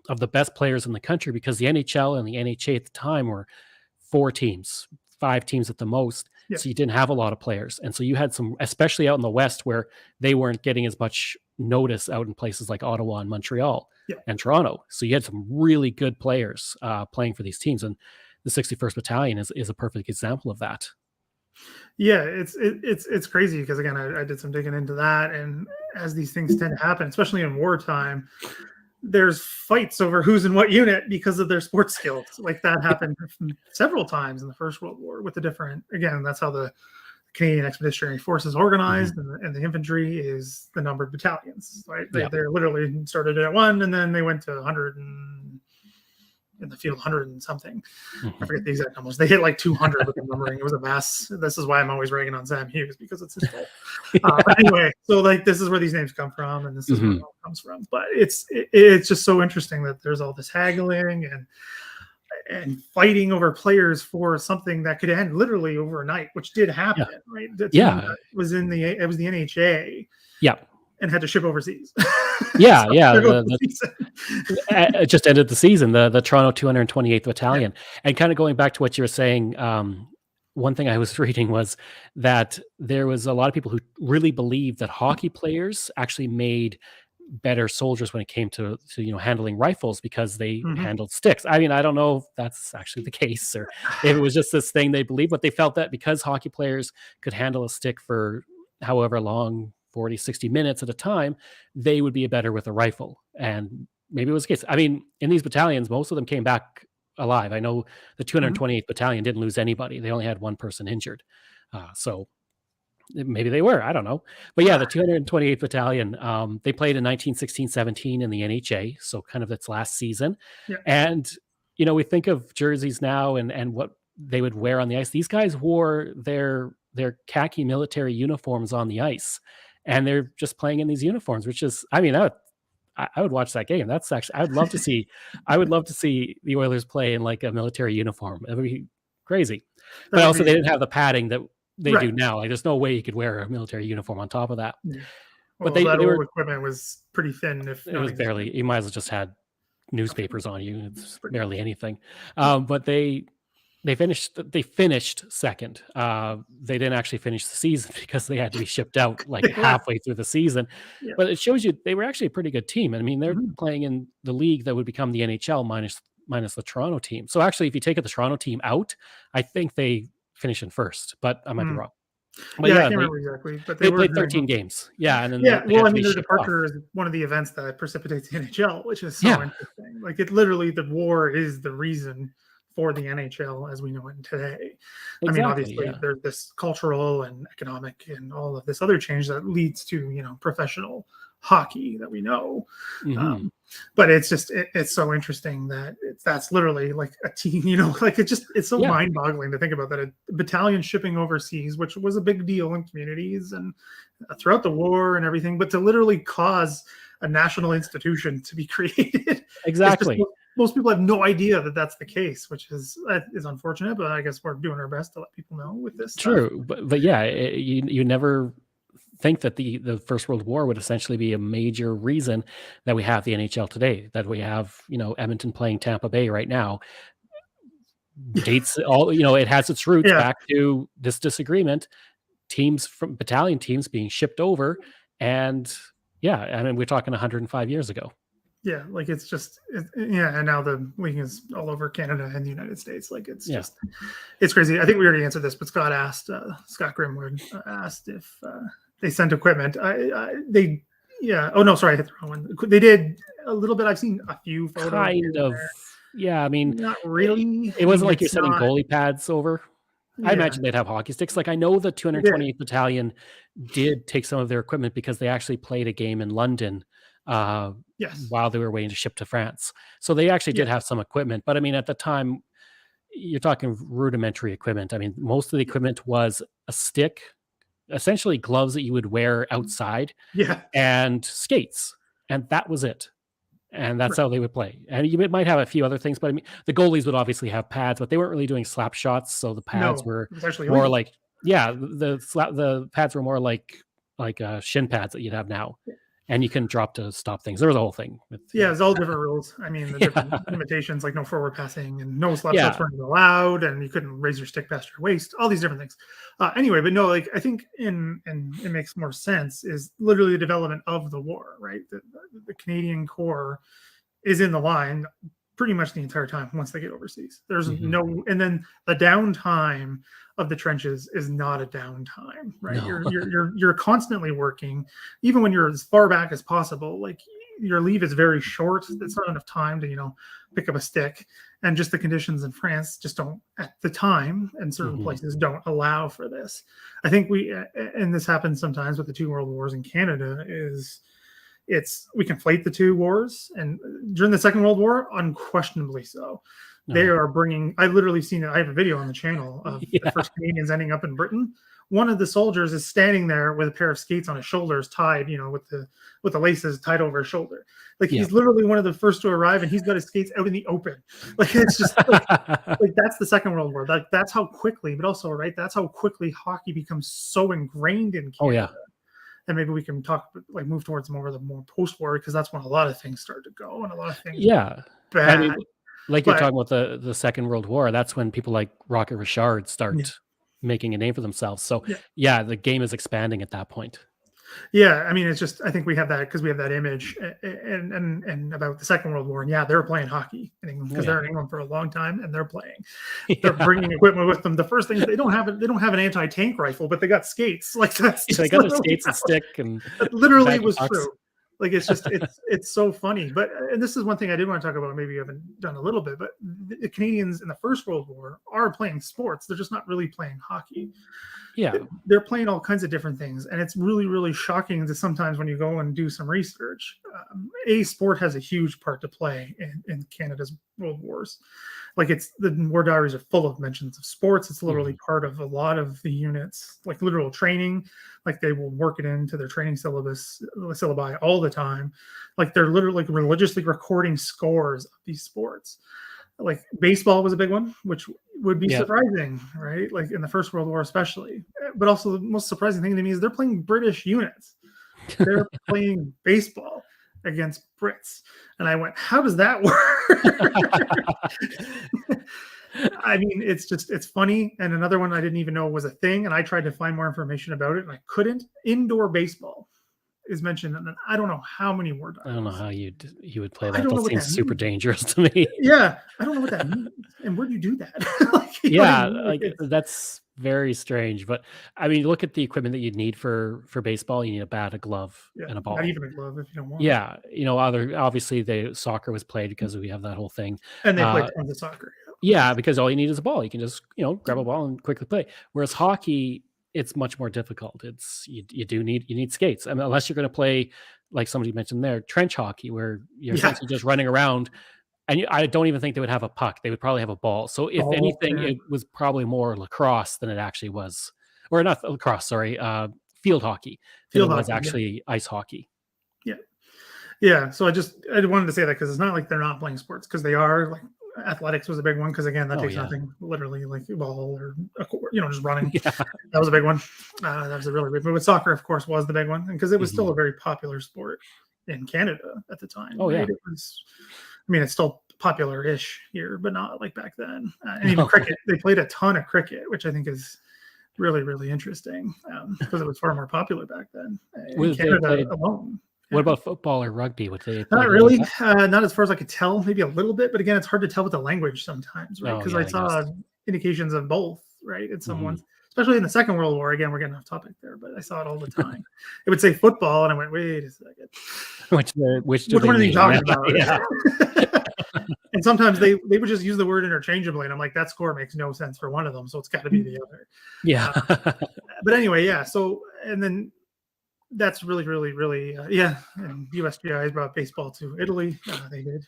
of the best players in the country, because the NHL and the NHA at the time were 4 teams, 5 teams at the most. Yeah. So you didn't have a lot of players, and so you had some, especially out in the West, where they weren't getting as much notice out in places like Ottawa and Montreal Yeah. and Toronto. So you had some really good players playing for these teams, and the 61st Battalion is a perfect example of that. Yeah, it's crazy because again, I did some digging into that, and as these things tend to happen, especially in wartime, there's fights over who's in what unit because of their sports skills. Like that happened several times in the First World War with the different. Again, that's how the Canadian Expeditionary Force is organized, and the infantry is the numbered battalions. Right? They're literally started at 1, and then they went to 100 and in the field 100 and something. I forget the exact numbers. They hit like 200 with the numbering. It was a mess. This is why I'm always ragging on Sam Hughes, because it's his fault. But anyway, so like this is where these names come from, and this is where it all comes from. But it's just so interesting that there's all this haggling and fighting over players for something that could end literally overnight, which did happen, right? The team was it was the NHA. Yeah. And had to ship overseas. Yeah, it just ended the season, the Toronto 228th Battalion. And kind of going back to what you were saying, one thing I was reading was that there was a lot of people who really believed that hockey players actually made better soldiers when it came to handling rifles because they handled sticks. I mean, I don't know if that's actually the case or if it was just this thing they believed, but they felt that because hockey players could handle a stick for however long, 40, 60 minutes at a time, they would be better with a rifle. And maybe it was the case. I mean, in these battalions, most of them came back alive. I know the 228th Battalion didn't lose anybody. They only had one person injured. So maybe they were, I don't know. But yeah, the 228th Battalion, they played in 1916-17 in the NHA, so kind of its last season. Yeah. And, we think of jerseys now and what they would wear on the ice. These guys wore their khaki military uniforms on the ice. And they're just playing in these uniforms, which is, I mean, I would watch that game. That's actually, I would love to see the Oilers play in like a military uniform. It would be crazy. But also they didn't have the padding that they do now. Like there's no way you could wear a military uniform on top of that. Yeah. Well, but they were equipment was pretty thin. If it was barely, you might as well just had newspapers on you. It's barely anything. But they finished second. They didn't actually finish the season because they had to be shipped out like halfway through the season. Yeah. But it shows you they were actually a pretty good team. I mean, they're playing in the league that would become the NHL minus the Toronto team. So actually, if you take the Toronto team out, I think they finish in first, but I might be wrong. But I can't remember exactly. But they played 13 games. Yeah, and then their departure is one of the events that precipitates the NHL, which is so interesting. Like it literally, the war is the reason for the NHL as we know it today. Exactly, I mean, obviously there's this cultural and economic and all of this other change that leads to, professional hockey that we know. But it's just, it's so interesting that that's literally like a team, like it's so mind boggling to think about that a battalion shipping overseas, which was a big deal in communities and throughout the war and everything, but to literally cause a national institution to be created. Exactly. Most people have no idea that that's the case, which is unfortunate, but I guess we're doing our best to let people know with this. True. But yeah, you never think that the First World War would essentially be a major reason that we have the NHL today, that we have, Edmonton playing Tampa Bay right now. Dates all, it has its roots back to this disagreement, teams from battalion teams being shipped over. And I mean, we're talking 105 years ago. Yeah, like it's just, and now the league is all over Canada and the United States. Like it's just, it's crazy. I think we already answered this, but Scott Grimwood asked if they sent equipment. Oh no, sorry, I hit the wrong one. They did a little bit. I've seen a few photos. Kind of, I mean, not really. It wasn't like you're sending goalie pads over. I imagine they'd have hockey sticks. Like I know the 228th Battalion did take some of their equipment because they actually played a game in London while they were waiting to ship to France. So they actually did have some equipment. But I mean, at the time, you're talking rudimentary equipment. I mean, most of the equipment was a stick, essentially gloves that you would wear outside, and skates. And that was it. And that's how they would play. And you might have a few other things, but I mean, the goalies would obviously have pads, but they weren't really doing slap shots. So the pads were more the pads were more like shin pads that you'd have now. And you couldn't drop to stop things. There was a whole thing. Yeah, it's all different rules. I mean, the Yeah. different limitations, like no forward passing and no slap Yeah. shots weren't allowed, and you couldn't raise your stick past your waist. All these different things. Anyway, but no, like I think and it makes more sense is literally the development of the war, right? The Canadian Corps is in the line pretty much the entire time once they get overseas. There's no, and then the downtime of the trenches is not a downtime, right? No. You're constantly working, even when you're as far back as possible. Like your leave is very short. It's not enough time to pick up a stick, and just the conditions in France just don't at the time, and certain places don't allow for this. I think and this happens sometimes with the two world wars in Canada is. We conflate the two wars, and during the Second World War, unquestionably so. They are bringing. I've literally seen it. I have a video on the channel of the first Canadians ending up in Britain. One of the soldiers is standing there with a pair of skates on his shoulders, tied, with the laces tied over his shoulder. Like he's literally one of the first to arrive, and he's got his skates out in the open. Like it's just like that's the Second World War. Like that's how quickly, but also that's how quickly hockey becomes so ingrained in Canada. Oh yeah. And maybe we can move towards more post-war, because that's when a lot of things started to go and a lot of things. Yeah. Bad. I mean, you're talking about the Second World War. That's when people like Rocket Rashard start making a name for themselves. So the game is expanding at that point. Yeah, I mean, it's just I think we have that because we have that image and about the Second World War, and they're playing hockey in England because they're in England for a long time, and they're playing. They're bringing equipment with them. The first thing is they don't have an anti-tank rifle, but they got skates. Like that's they got their skates and stick, and it literally was true. Like it's just it's so funny. But and this is one thing I did want to talk about. Maybe you haven't done a little bit, but the Canadians in the First World War are playing sports. They're just not really playing hockey. Yeah, they're playing all kinds of different things, and it's really, really shocking to sometimes when you go and do some research. Sport has a huge part to play in Canada's world wars. Like the war diaries are full of mentions of sports. It's literally part of a lot of the units, like literal training. Like they will work it into their training syllabi all the time. Like they're literally religiously recording scores of these sports. Like baseball was a big one, which would be surprising, right? Like in the First World War, especially. But also the most surprising thing to me is they're playing British units. They're playing baseball against Brits. And I went, how does that work? I mean, it's funny. And another one I didn't even know was a thing. And I tried to find more information about it and I couldn't. Indoor baseball is mentioned, and I don't know how many war diaries. I don't know how you would play that. That seems super dangerous to me. Yeah, I don't know what that means. And where do you do that? That's very strange. But I mean, look at the equipment that you'd need for baseball. You need a bat, a glove, and a ball. Not even a glove if you don't want. Yeah, obviously the soccer was played because we have that whole thing. And they play tons of soccer. Yeah, because all you need is a ball. You can just grab a ball and quickly play. Whereas hockey, it's much more difficult. It's you need skates. I mean, unless you're going to play, like somebody mentioned there, trench hockey, where you're essentially just running around. And I don't even think they would have a puck. They would probably have a ball. So if anything, it was probably more lacrosse than it actually was, or not lacrosse. Sorry, field hockey. It was actually ice hockey. Yeah. So I wanted to say that because it's not like they're not playing sports, because they are. Like athletics was a big one, because again that takes nothing, literally, like a ball or just running. That was a big one. That was a really big. But with soccer, of course, was the big one, because it was still a very popular sport in Canada at the time. It was. I mean, it's still popular-ish here, but not like back then. And even cricket, they played a ton of cricket, which I think is really, really interesting, because it was far more popular back then in Canada alone. What about football or rugby? Would they? Not really. Not as far as I could tell. Maybe a little bit, but again, it's hard to tell with the language sometimes, right? Because I saw indications of both, right? In some ones, especially in the Second World War. Again, we're getting off topic there, but I saw it all the time. It would say football, and I went, "Wait a second, which one are they talking about?" And sometimes they would just use the word interchangeably, and I'm like, that score makes no sense for one of them, so it's got to be the other. Yeah. But anyway, So and then. That's really, really, really, And USGIs brought baseball to Italy. They did.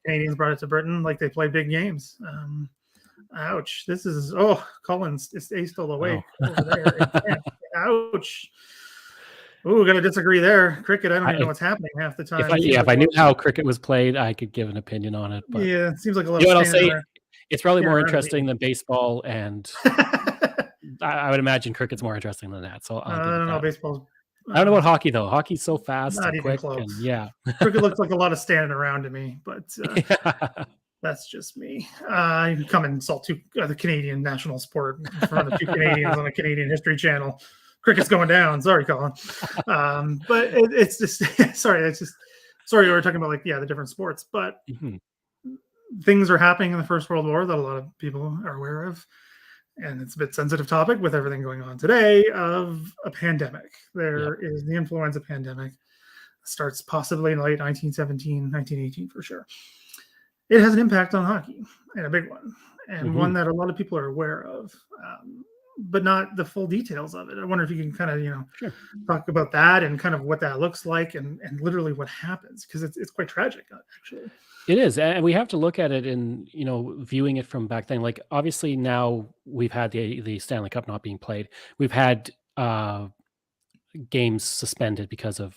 Canadians brought it to Britain. Like they play big games. Ouch! This is Collins is still awake over there. Ouch! Got to disagree there. Cricket, I don't even know what's happening half the time. If I knew how cricket was played, I could give an opinion on it. But it seems like a lot. I'll say it's probably more interesting than baseball and. I would imagine cricket's more interesting than that. So I don't know. Baseball's I don't know about hockey though. Hockey's so fast Not and even quick, close. and yeah. Cricket looks like a lot of standing around to me, but Yeah. that's just me. I come and insult the Canadian national sport in front of two Canadians on a Canadian History Channel. Cricket's going down. Sorry, Colin. But it's just sorry. It's just sorry. We're talking about the different sports, but Mhm. things are happening in the First World War that a lot of people are aware of, and it's a bit sensitive topic with everything going on today of a pandemic. There is the influenza pandemic. Starts possibly in late 1917, 1918 for sure. It has an impact on hockey, and a big one, and one that a lot of people are aware of, but not the full details of it. I wonder if you can kind of, Sure. talk about that and kind of what that looks like and literally what happens, because it's quite tragic, actually. It is, and we have to look at it in, viewing it from back then. Like, obviously now we've had the Stanley Cup not being played. We've had games suspended because of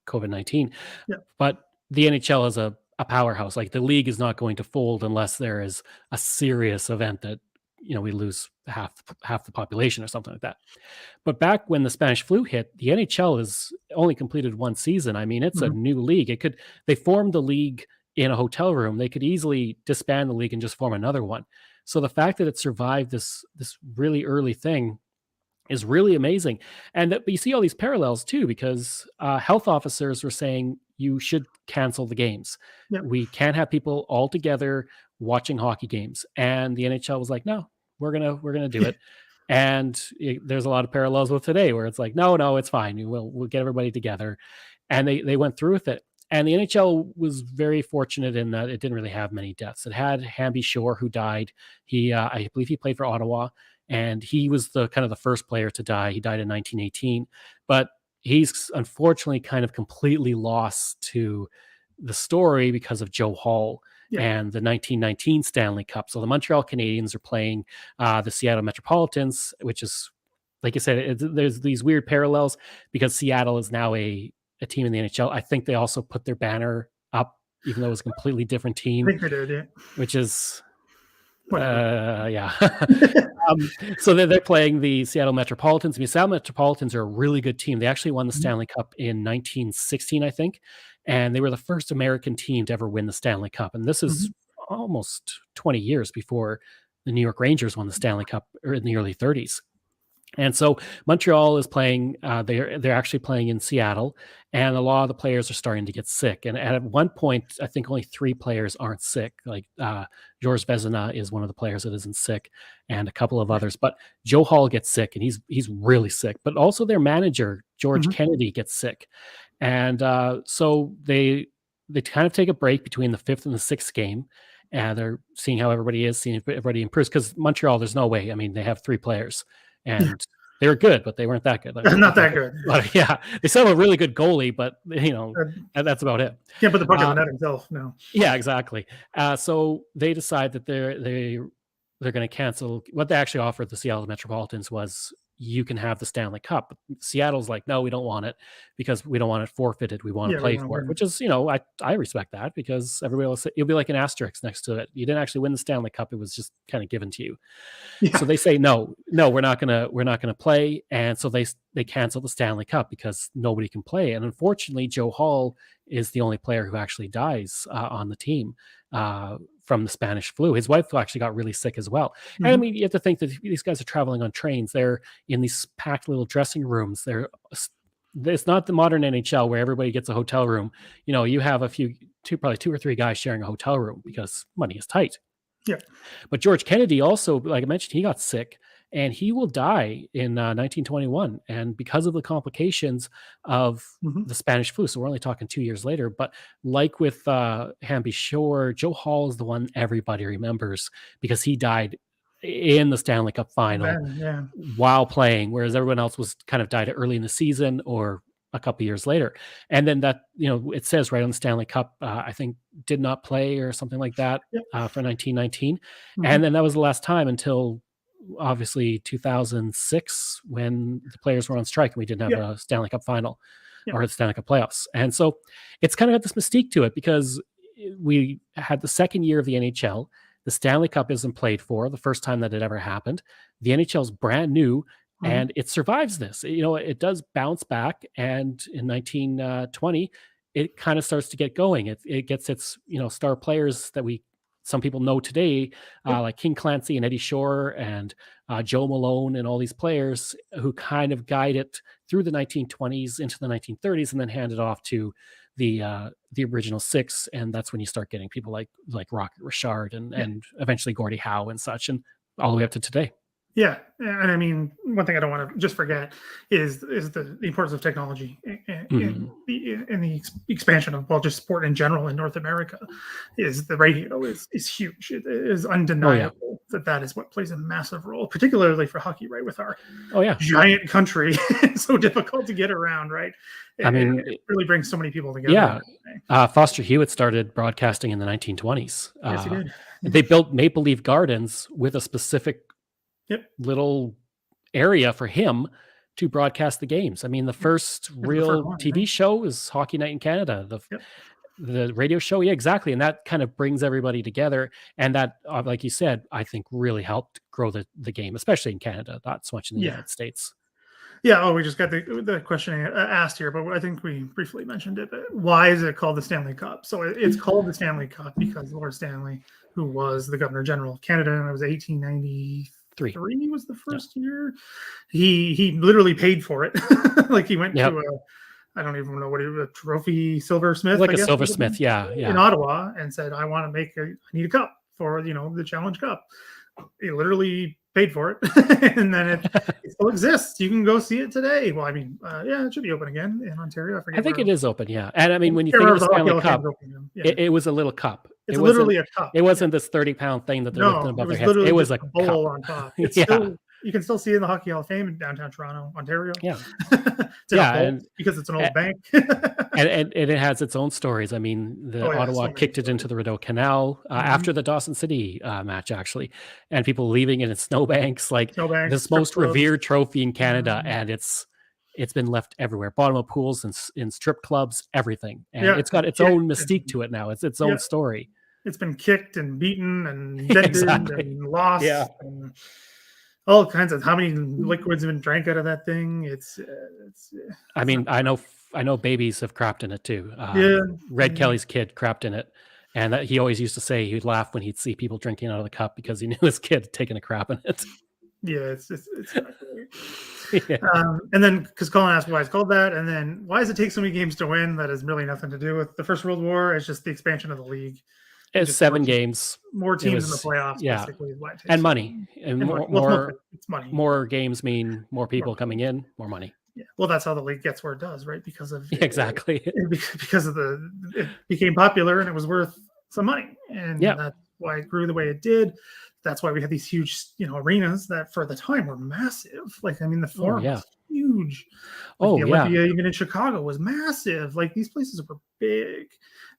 COVID-19. Yeah. But the NHL is a powerhouse. Like, the league is not going to fold unless there is a serious event that we lose half the population or something like that. But back when the Spanish flu hit, the NHL has only completed one season. I mean, it's a new league. They formed the league in a hotel room. They could easily disband the league and just form another one. So the fact that it survived this really early thing is really amazing. And that you see all these parallels too, because health officers were saying you should cancel the games. Yep. We can't have people all together watching hockey games. And the NHL was like, no, we're gonna do it. And there's a lot of parallels with today where it's like, no, it's fine. We'll get everybody together. And they went through with it. And the NHL was very fortunate in that it didn't really have many deaths. It had Hamby Shore, who died. I believe he played for Ottawa, and he was the kind of the first player to die. He died in 1918, but he's unfortunately kind of completely lost to the story because of Joe Hall and the 1919 Stanley Cup. So the Montreal Canadiens are playing the Seattle Metropolitans, which is, like I said, there's these weird parallels because Seattle is now a team in the NHL. I think they also put their banner up, even though it was a completely different team. I think they did, yeah. Which is, yeah. So they're playing the Seattle Metropolitans. I mean, Seattle Metropolitans are a really good team. They actually won the Stanley Cup in 1916, I think, and they were the first American team to ever win the Stanley Cup. And this is almost 20 years before the New York Rangers won the Stanley Cup, or in the early 30s. And so Montreal is playing, they're actually playing in Seattle, and a lot of the players are starting to get sick. And at one point, I think only 3 players aren't sick. Like Georges Vezina is one of the players that isn't sick, and a couple of others. But Joe Hall gets sick, and he's really sick. But also their manager, George Kennedy, gets sick. And so they kind of take a break between the 5th and the 6th game. And they're seeing how everybody is, seeing if everybody improves. Because Montreal, there's no way. I mean, they have 3 players. And they were good, but they weren't that good. Not that good. But yeah, they still have a really good goalie, but that's about it. Can't put the puck in the net himself. No. Yeah, exactly. So they decide that they're going to cancel. What they actually offered the Seattle Metropolitans was, you can have the Stanley Cup. Seattle's like, no, we don't want it because we don't want it forfeited. We want to play for it, which is, I respect that, because everybody will say, you'll be like an asterisk next to it. You didn't actually win the Stanley Cup. It was just kind of given to you. Yeah. So they say, no, we're not going to play. And so they cancel the Stanley Cup because nobody can play. And unfortunately, Joe Hall is the only player who actually dies on the team from the Spanish flu. His wife actually got really sick as well. And I mean, you have to think that these guys are traveling on trains. They're in these packed little dressing rooms. It's not the modern NHL where everybody gets a hotel room. You have probably 2 or 3 guys sharing a hotel room because money is tight. Yeah. But George Kennedy also, like I mentioned, he got sick, and he will die in 1921. And because of the complications of the Spanish flu, so we're only talking 2 years later. But like with Hamby Shore, Joe Hall is the one everybody remembers because he died in the Stanley Cup final while playing, whereas everyone else was kind of died early in the season or a couple years later. And then that, it says right on the Stanley Cup, I think did not play or something like that for 1919. And then that was the last time until obviously 2006 when the players were on strike and we didn't have a Stanley Cup final or the Stanley Cup playoffs. And so it's kind of got this mystique to it because we had the second year of the NHL. The Stanley Cup isn't played for, the first time that it ever happened. The NHL is brand new. and it survives this. It does bounce back, and in 1920, it kind of starts to get going. It gets its star players that some people know today, Yep. like King Clancy and Eddie Shore and Joe Malone and all these players who kind of guide it through the 1920s into the 1930s, and then hand it off to the original six, and that's when you start getting people like Rocket Rashard and eventually Gordie Howe and such, and all the way up to today. Yeah, and I mean, one thing I don't want to just forget is the importance of technology in the expansion of, well, just sport in general in North America. Is the radio is huge. It is undeniable that is what plays a massive role, particularly for hockey, right? With our giant country, it's so difficult to get around, right? It really brings so many people together. Yeah, Foster Hewitt started broadcasting in the 1920s. Yes, he did. They built Maple Leaf Gardens with a specific little area for him to broadcast the games. I mean, the first real TV show is Hockey Night in Canada. The radio show, exactly. And that kind of brings everybody together. And that, like you said, I think really helped grow the game, especially in Canada, not so much in the United States. Yeah. Oh, we just got the question asked here, but I think we briefly mentioned it. But why is it called the Stanley Cup? So it's called the Stanley Cup because Lord Stanley, who was the Governor General of Canada, and it was 1893 was the first year. He literally paid for it. Like he went to I don't even know what a trophy silversmith, like a silversmith, in Ottawa, and said, I want to I need a cup for the Challenge Cup. He literally paid for it, and then it still exists. You can go see it today. Well, I mean, it should be open again in Ontario. I think it is open, and I mean, when you think of the Stanley Cup, it was a little cup. It's literally a cup. It wasn't this 30-pound thing that they're lifting above their heads. It was a bowl cup on top. It's still, you can still see it in the Hockey Hall of Fame in downtown Toronto, Ontario. Yeah, because it's an old bank. and it has its own stories. I mean, Ottawa kicked it into the Rideau Canal after the Dawson City match, actually, and people leaving it in snowbanks, like this most revered trophy in Canada, and it's been left everywhere, bottom of pools and in strip clubs, everything, and it's got its own mystique to it now. It's its own story. It's been kicked and beaten and dented and lost. And all kinds of, how many liquids have been drank out of that thing? I mean, I know babies have crapped in it too. Red Kelly's kid crapped in it, and he always used to say he'd laugh when he'd see people drinking out of the cup because he knew his kid had taken a crap in it. Yeah, it's and then because Colin asked why it's called that, and then why does it take so many games to win? That has really nothing to do with the First World War. It's just the expansion of the league. It's 7 games, more teams in the playoffs, basically, and money, and it's money. More games mean more people coming in, more money. Yeah, well, that's how the league gets where it does, right? Because of because of it became popular and it was worth some money, and that's why it grew the way it did. That's why we had these huge, arenas that for the time were massive. Like, I mean, the Forum was huge. Like, the Olympia, even in Chicago, was massive. Like, these places were big,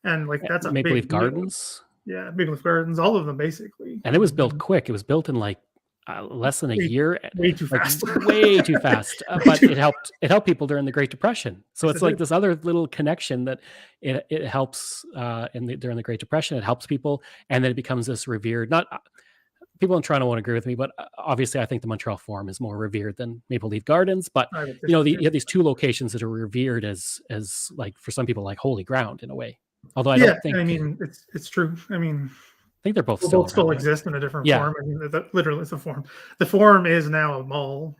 and like that's a Maple Leaf Gardens. Yeah, Maple Leaf Gardens, all of them basically. And it was built quick. It was built in like less than a year. Way too fast. Way too fast. But it helped people during the Great Depression. So it's like this other little connection that it helps during the Great Depression. It helps people, and then it becomes this revered. People in Toronto won't agree with me, but obviously I think the Montreal Forum is more revered than Maple Leaf Gardens. But you have these two locations that are revered as like, for some people, like holy ground in a way. Although I don't think. I mean, it's true. I mean, I think they're both still exist in a different form. I mean, literally, it's a form. The Forum is now a mall.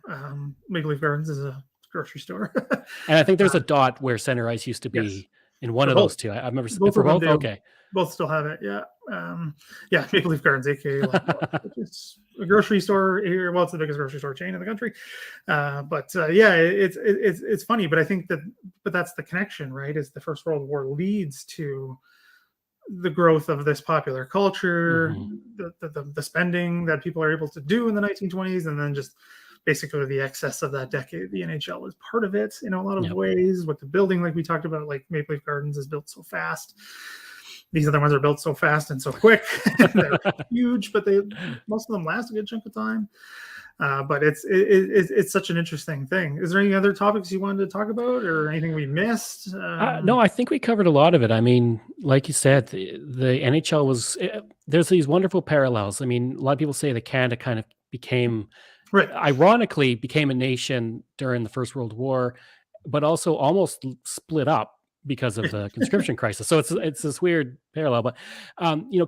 Maple Leaf Gardens is a grocery store. And I think there's a dot where Center Ice used to be in one of those two. I remember for both. Okay. Both still have it, Maple Leaf Gardens, aka it's a grocery store here. Well, it's the biggest grocery store chain in the country. It's funny, but I think that's the connection, right? Is the First World War leads to the growth of this popular culture, the spending that people are able to do in the 1920s, and then just basically the excess of that decade. The NHL is part of it in a lot of ways. With the building, like we talked about, like Maple Leaf Gardens is built so fast. These other ones are built so fast and so quick. They're huge, but most of them last a good chunk of time. But it's such an interesting thing. Is there any other topics you wanted to talk about, or anything we missed? No, I think we covered a lot of it. I mean, like you said, the NHL was. There's these wonderful parallels. I mean, a lot of people say that Canada kind of became Right. ironically became a nation during the First World War, but also almost split up because of the conscription crisis. So it's this weird parallel. But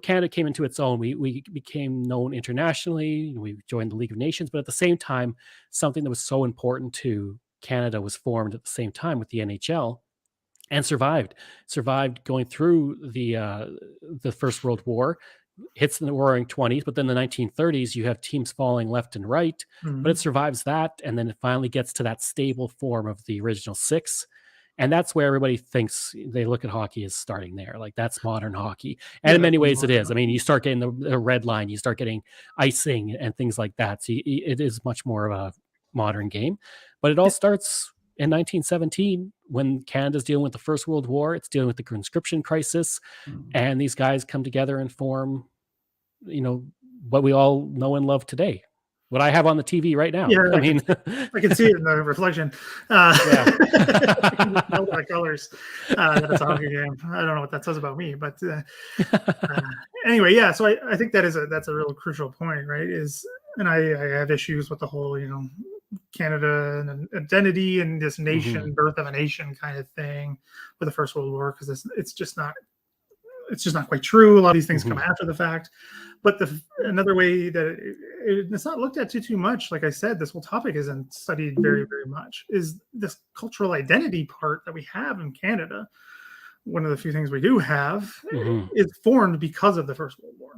Canada came into its own. We became known internationally. We joined the League of Nations, but at the same time, something that was so important to Canada was formed at the same time with the NHL, and survived going through the First World War, hits in the roaring 20s, but then the 1930s, you have teams falling left and right, but it Mhm. survives that, and then it finally gets to that stable form of the original six. And that's where everybody thinks they look at hockey as starting there. Like that's modern hockey. And Yeah, in that's many what ways it modern is. I mean, hockey you is. start getting the red line, you start getting icing and things like that. So it is much more of a modern game. But it all Yeah. starts in 1917 when Canada's dealing with the First World War. It's dealing with the conscription crisis. Mhm. And these guys come together and form, you know, what we all know and love today. What I have on the TV right now. Yeah, I mean, I can see it in the reflection. Uh, yeah. I can just tell by the colors that it's a hockey game. I don't know what that says about me, but uh, anyway, yeah. So I think that's a real crucial point, right? And I have issues with the whole, Canada and identity and this Mhm. nation, birth of a nation kind of thing with the First World War, because it's just not quite true. A lot of these things come Mhm. after the fact. But another way that it's not looked at too much, like I said, this whole topic isn't studied very much, is this cultural identity part that we have in Canada. One of the few things we do have Mhm. is formed because of the First World War.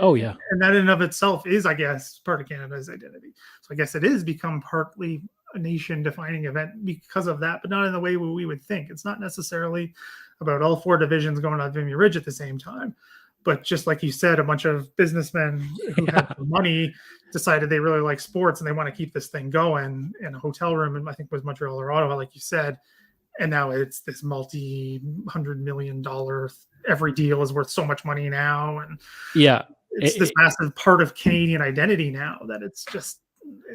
Oh, yeah. And that in and of itself is, I guess, part of Canada's identity. So I guess it is become partly a nation defining event because of that, but not in the way we would think. It's not necessarily about all four divisions going on Vimy Ridge at the same time. But just like you said, a bunch of businessmen who had Yeah. money decided they really like sports and they want to keep this thing going in a hotel room, and I think it was Montreal or Ottawa, like you said. And now it's this multi-$100 million, every deal is worth so much money now, and Yeah. it's this It massive part of Canadian identity now that it's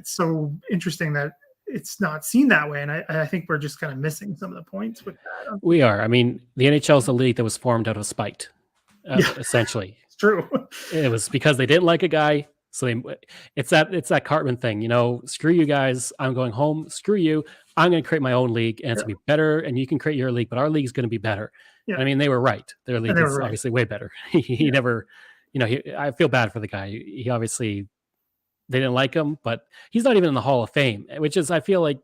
so interesting that it's not seen that way. And I think we're just kind of missing some of the points with that. We are. I mean, the NHL is a league that was formed out of spite, Yeah, essentially. it's true. It was because they didn't like a guy, so it's that Cartman thing, "Screw you guys, I'm going home. Screw you, I'm gonna create my own league, and it's Yeah, gonna be better, and you can create your league, but our league's gonna be better." yeah, I mean, they were right. Their and league they is were right. obviously way better. He Yeah, never, I feel bad for the guy. He obviously they didn't like him, but he's not even in the Hall of Fame, which is I feel like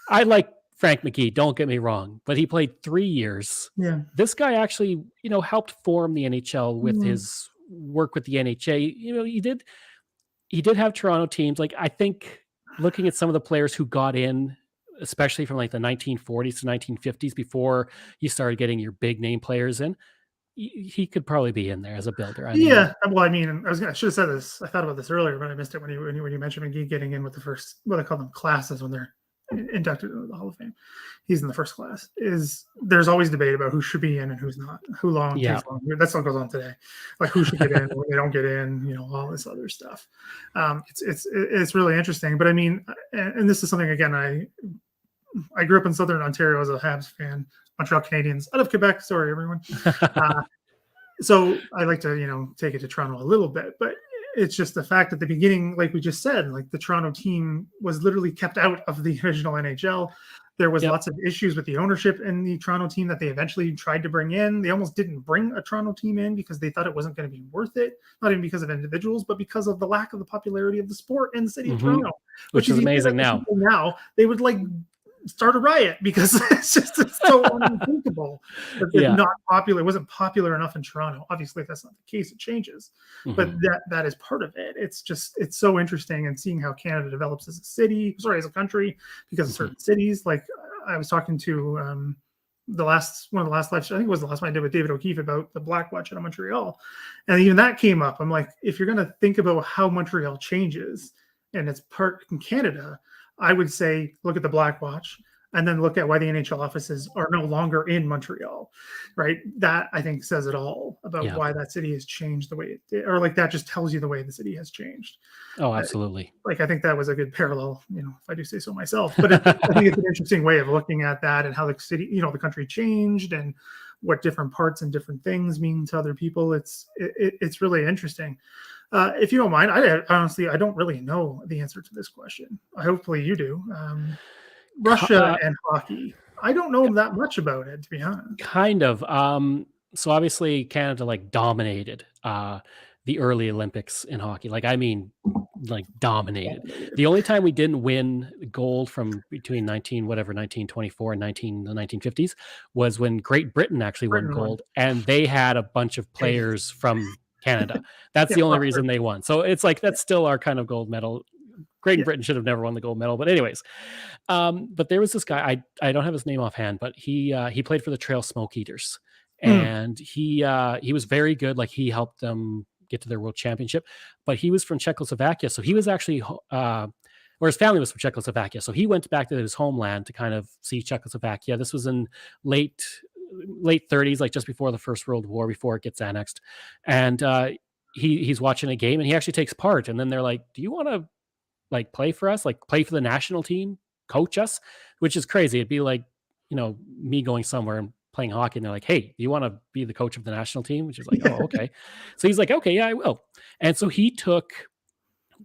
I like Frank McGee, don't get me wrong, but he played 3 years. yeah. This guy actually, helped form the NHL with Mm, his work with the NHA. He did have Toronto teams. Like, I think looking at some of the players who got in, especially from like the 1940s to 1950s before you started getting your big name players in, he could probably be in there as a builder. I mean, yeah. Well, I mean, I should have said this. I thought about this earlier, but I missed it when you mentioned McGee getting in with the first, what I call them, classes when they're inducted into the Hall of Fame. He's in the first class. There's always debate about who should be in and who's not, who long yeah. takes long. That still goes on today, like who should get in, when they don't get in, all this other stuff. It's really interesting. But I mean, and this is something, again, I grew up in Southern Ontario as a Habs fan, Montreal Canadiens out of Quebec. Sorry, everyone. Uh, so I like to, take it to Toronto a little bit, but it's just the fact at the beginning, like we just said, like the Toronto team was literally kept out of the original NHL. There was Yep. lots of issues with the ownership in the Toronto team that they eventually tried to bring in. They almost didn't bring a Toronto team in because they thought it wasn't going to be worth it, not even because of individuals, but because of the lack of the popularity of the sport in the city of Hmm. Toronto. Which Which is if you say amazing that to now. people now, they would like start a riot because it's so unthinkable that it's Yeah. not popular. It wasn't popular enough in Toronto. Obviously, if that's not the case, it changes. But Hmm. that is part of it. It's so interesting, and seeing how Canada develops as a city, sorry, as a country, because of Hmm. certain cities. Like I was talking to one of the last live, I think it was the last one I did with David O'Keefe about the Black Watch out of Montreal, and even that came up. I'm like, if you're gonna think about how Montreal changes and its part in Canada, I would say look at the Black Watch and then look at why the NHL offices are no longer in Montreal, right? That I think says it all about Yeah. why that city has changed the way it did, or like that just tells you the way the city has changed. Oh, Uh, absolutely. like I think that was a good parallel, if I do say so myself. But I think it's an interesting way of looking at that and how the city, the country changed and what different parts and different things mean to other people. It's really interesting. If you don't mind, honestly, I don't really know the answer to this question. Hopefully you do. Russia and hockey. I don't know that much about it, to be honest. Kind of. So obviously Canada like dominated the early Olympics in hockey. Like I mean, like dominated. The only time we didn't win gold from between 1924 and the 1950s was when Great Britain actually won Britain won. gold, and they had a bunch of players from Canada. That's Yeah, the only Rashard. reason they won. So it's like that's still our kind of gold medal. Great Britain should have never won the gold medal, but anyways, but there was this guy. I don't have his name offhand, but he played for the Trail Smoke Eaters, and he was very good. Like he helped them get to their world championship, but he was from Czechoslovakia, so he was actually or his family was from Czechoslovakia, so he went back to his homeland to kind of see Czechoslovakia. This was in late 30s, like just before the First World War, before it gets annexed, and he's watching a game and he actually takes part. And then they're like, "Do you want to like play for us, like play for the national team, coach us?" Which is crazy. It'd be like, me going somewhere and playing hockey and they're like, "Hey, do you want to be the coach of the national team?" Which is like, "Oh, okay." So he's like, "Okay, yeah, I will." And so he took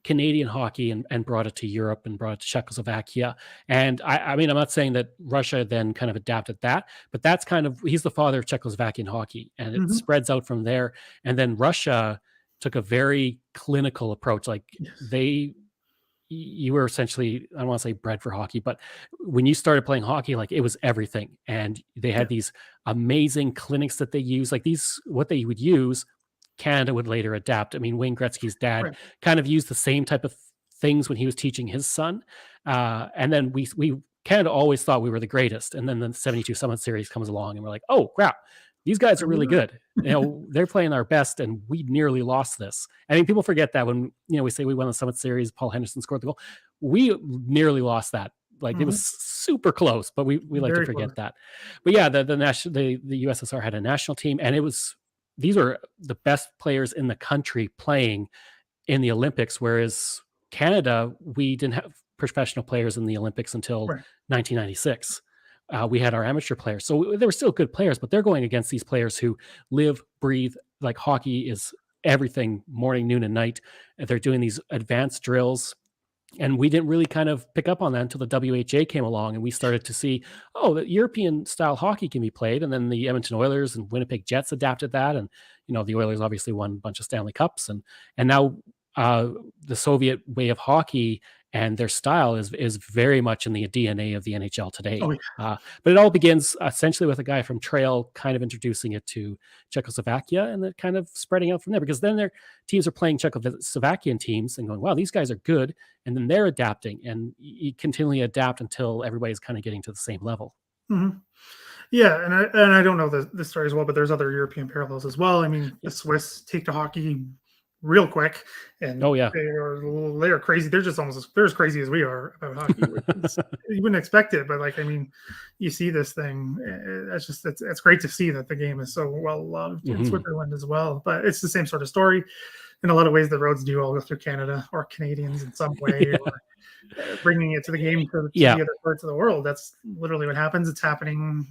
Canadian hockey and brought it to Europe and brought it to Czechoslovakia. And I mean, I'm not saying that Russia then kind of adapted that, but that's kind of, he's the father of Czechoslovakian hockey, and it spreads out from there. And then Russia took a very clinical approach. Like you were essentially, I don't want to say bred for hockey, but when you started playing hockey, like it was everything. And they had these amazing clinics that they use, like what they would use, Canada would later adapt. I mean, Wayne Gretzky's dad kind of used the same type of things when he was teaching his son. And then we Canada always thought we were the greatest. And then the 72 Summit Series comes along and we're like, oh crap, these guys are really good. They're playing our best, and we nearly lost this. I mean, people forget that when we say we won the Summit Series, Paul Henderson scored the goal. We nearly lost that. Like it was super close, but we like to forget that. But yeah, the USSR had a national team, and these were the best players in the country playing in the Olympics, whereas Canada, we didn't have professional players in the Olympics until 1996. We had our amateur players. So they were still good players, but they're going against these players who live, breathe, like hockey is everything, morning, noon, and night. And they're doing these advanced drills. And we didn't really kind of pick up on that until the WHA came along, and we started to see, oh, the European style hockey can be played. And then the Edmonton Oilers and Winnipeg Jets adapted that. And, the Oilers obviously won a bunch of Stanley Cups. And now the Soviet way of hockey and their style is very much in the DNA of the NHL today. But it all begins essentially with a guy from Trail kind of introducing it to Czechoslovakia, and then kind of spreading out from there, because then their teams are playing Czechoslovakian teams and going, wow, these guys are good. And then they're adapting, and you continually adapt until everybody's kind of getting to the same level. Yeah, and I don't know the story as well, but there's other European parallels as well. I mean, the Swiss take to hockey real quick, and they're crazy. They're just they're as crazy as we are about hockey. You wouldn't expect it, but like, I mean, you see this thing. It's great to see that the game is so well loved in Switzerland as well. But it's the same sort of story. In a lot of ways, the roads do all go through Canada or Canadians in some way, or bringing it to the game to the other parts of the world. That's literally what happens. It's happening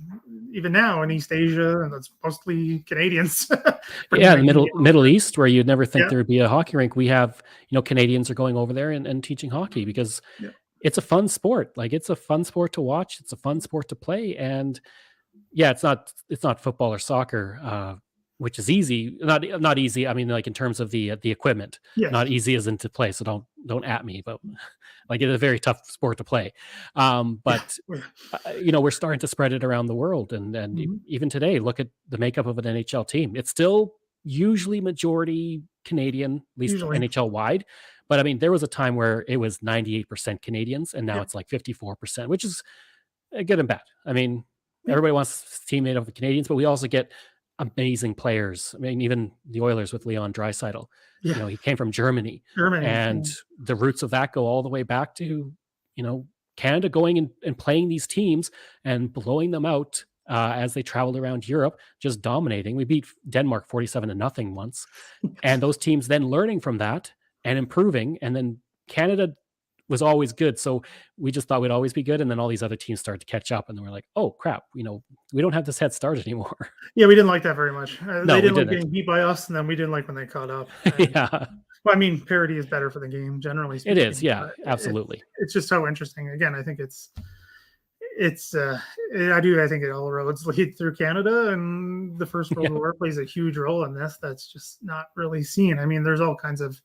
even now in East Asia, and that's mostly Canadians. The Middle East, where you'd never think there would be a hockey rink. We have, Canadians are going over there and teaching hockey because it's a fun sport. Like it's a fun sport to watch. It's a fun sport to play. And it's not football or soccer, which is easy. Not easy. I mean, like in terms of the equipment, not easy as in to play. So don't at me, but like it's a very tough sport to play. But we're starting to spread it around the world, and even today, look at the makeup of an NHL team. It's still usually majority Canadian, at least NHL wide. But I mean, there was a time where it was 98% Canadians, and now it's like 54%, which is good and bad. I mean, everybody wants a team made of the Canadians, but we also get amazing players. I mean, even the Oilers with Leon Draisaitl, he came from Germany, and the roots of that go all the way back to, Canada going and playing these teams and blowing them out as they traveled around Europe, just dominating. We beat Denmark 47-0 once, and those teams then learning from that and improving, and then Canada was always good. So we just thought we'd always be good. And then all these other teams started to catch up, and then we're like, oh crap, we don't have this head start anymore. Yeah, we didn't like that very much. No, They we didn't like didn't. getting beat by us, and then we didn't like when they caught up. And, Yeah, well, I mean, parity is better for the game, generally it is. speaking. Yeah, But absolutely. it's just so interesting. Again, I think I think it all roads lead through Canada, and the First World Yeah. War plays a huge role in this. That's just not really seen. I mean, there's all kinds of,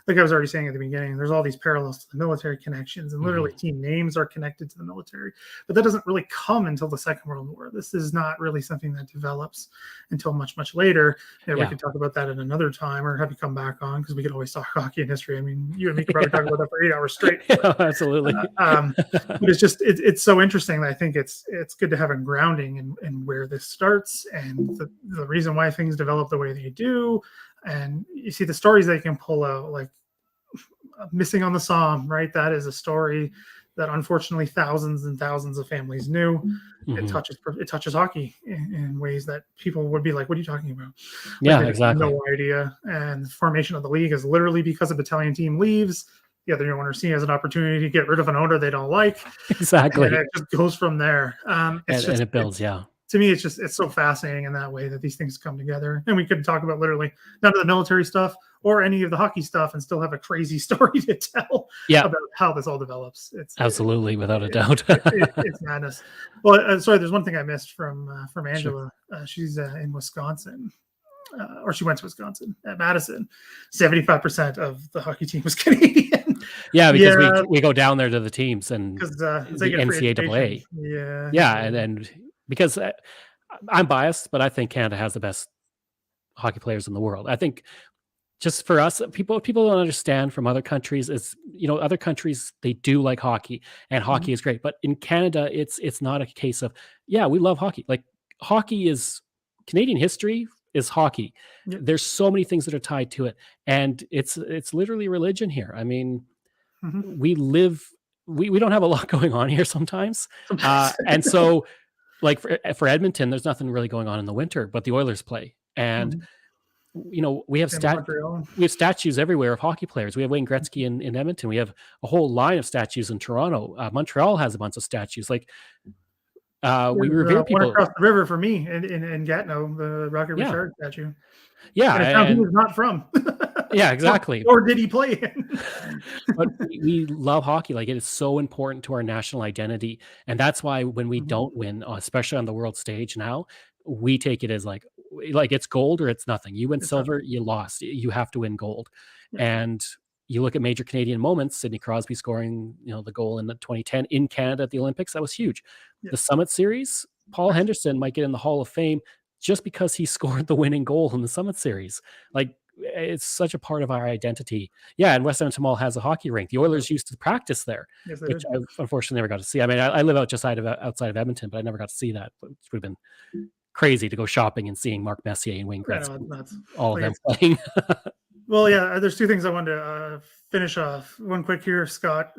like I was already saying at the beginning, there's all these parallels to the military connections, and literally team names are connected to the military. But that doesn't really come until the Second World War. This is not really something that develops until much, much later. We could talk about that at another time, or have you come back on, because we could always talk hockey and history. I mean, you and me could probably talk about that for 8 hours straight. Yeah, absolutely. But it's just it's so interesting. I think it's good to have a grounding in where this starts, and the reason why things develop the way they do. And you see the stories they can pull out, like Missing on the Somme, right? That is a story that unfortunately thousands and thousands of families knew. It touches hockey in ways that people would be like, what are you talking about? Yeah, Like, exactly. no idea. And the formation of the league is literally because a battalion team leaves, the other owner sees as an opportunity to get rid of an owner they don't like. Exactly. And it just goes from there. And it builds. Yeah. To me, it's so fascinating in that way that these things come together. And we could talk about literally none of the military stuff or any of the hockey stuff and still have a crazy story to tell about how this all develops. It's absolutely, without a doubt. It's madness. Well, sorry, there's one thing I missed from Angela. Sure. She's in Wisconsin. Or she went to Wisconsin at Madison. 75% of the hockey team was Canadian. Yeah, because we go down there to the teams and the NCAA. Yeah, and because I'm biased, but I think Canada has the best hockey players in the world. I think just for us, people don't understand from other countries is, other countries, they do like hockey, and hockey is great. But in Canada, it's not a case of, we love hockey. Like, hockey is Canadian history is hockey. Yep. There's so many things that are tied to it, and it's literally religion here. I mean, we don't have a lot going on here sometimes, and so like for Edmonton, there's nothing really going on in the winter, but the Oilers play, and we have statues everywhere of hockey players. We have Wayne Gretzky in Edmonton. We have a whole line of statues in Toronto. Montreal has a bunch of statues. Like, we revere people. One across the river for me in Gatineau, the Rocket Rashard statue. Yeah, and he was not from. Yeah, exactly. Or did he play in? But we love hockey. Like, it is so important to our national identity, and that's why when we don't win, especially on the world stage now, we take it as like it's gold or it's nothing. You win silver, you lost. You have to win gold. Yeah. And you look at major Canadian moments, Sidney Crosby scoring, the goal in the 2010 in Canada at the Olympics, that was huge. Yeah. The Summit Series, Paul Henderson might get in the Hall of Fame just because he scored the winning goal in the Summit Series. Like, it's such a part of our identity. Yeah, and West Edmonton Mall has a hockey rink. The Oilers used to practice there, which I unfortunately never got to see. I mean, I live outside of Edmonton, but I never got to see that. But it would have been crazy to go shopping and seeing Mark Messier and Wayne Gretzky, all of them playing. Well, yeah, there's two things I wanted to finish off. One quick here, Scott.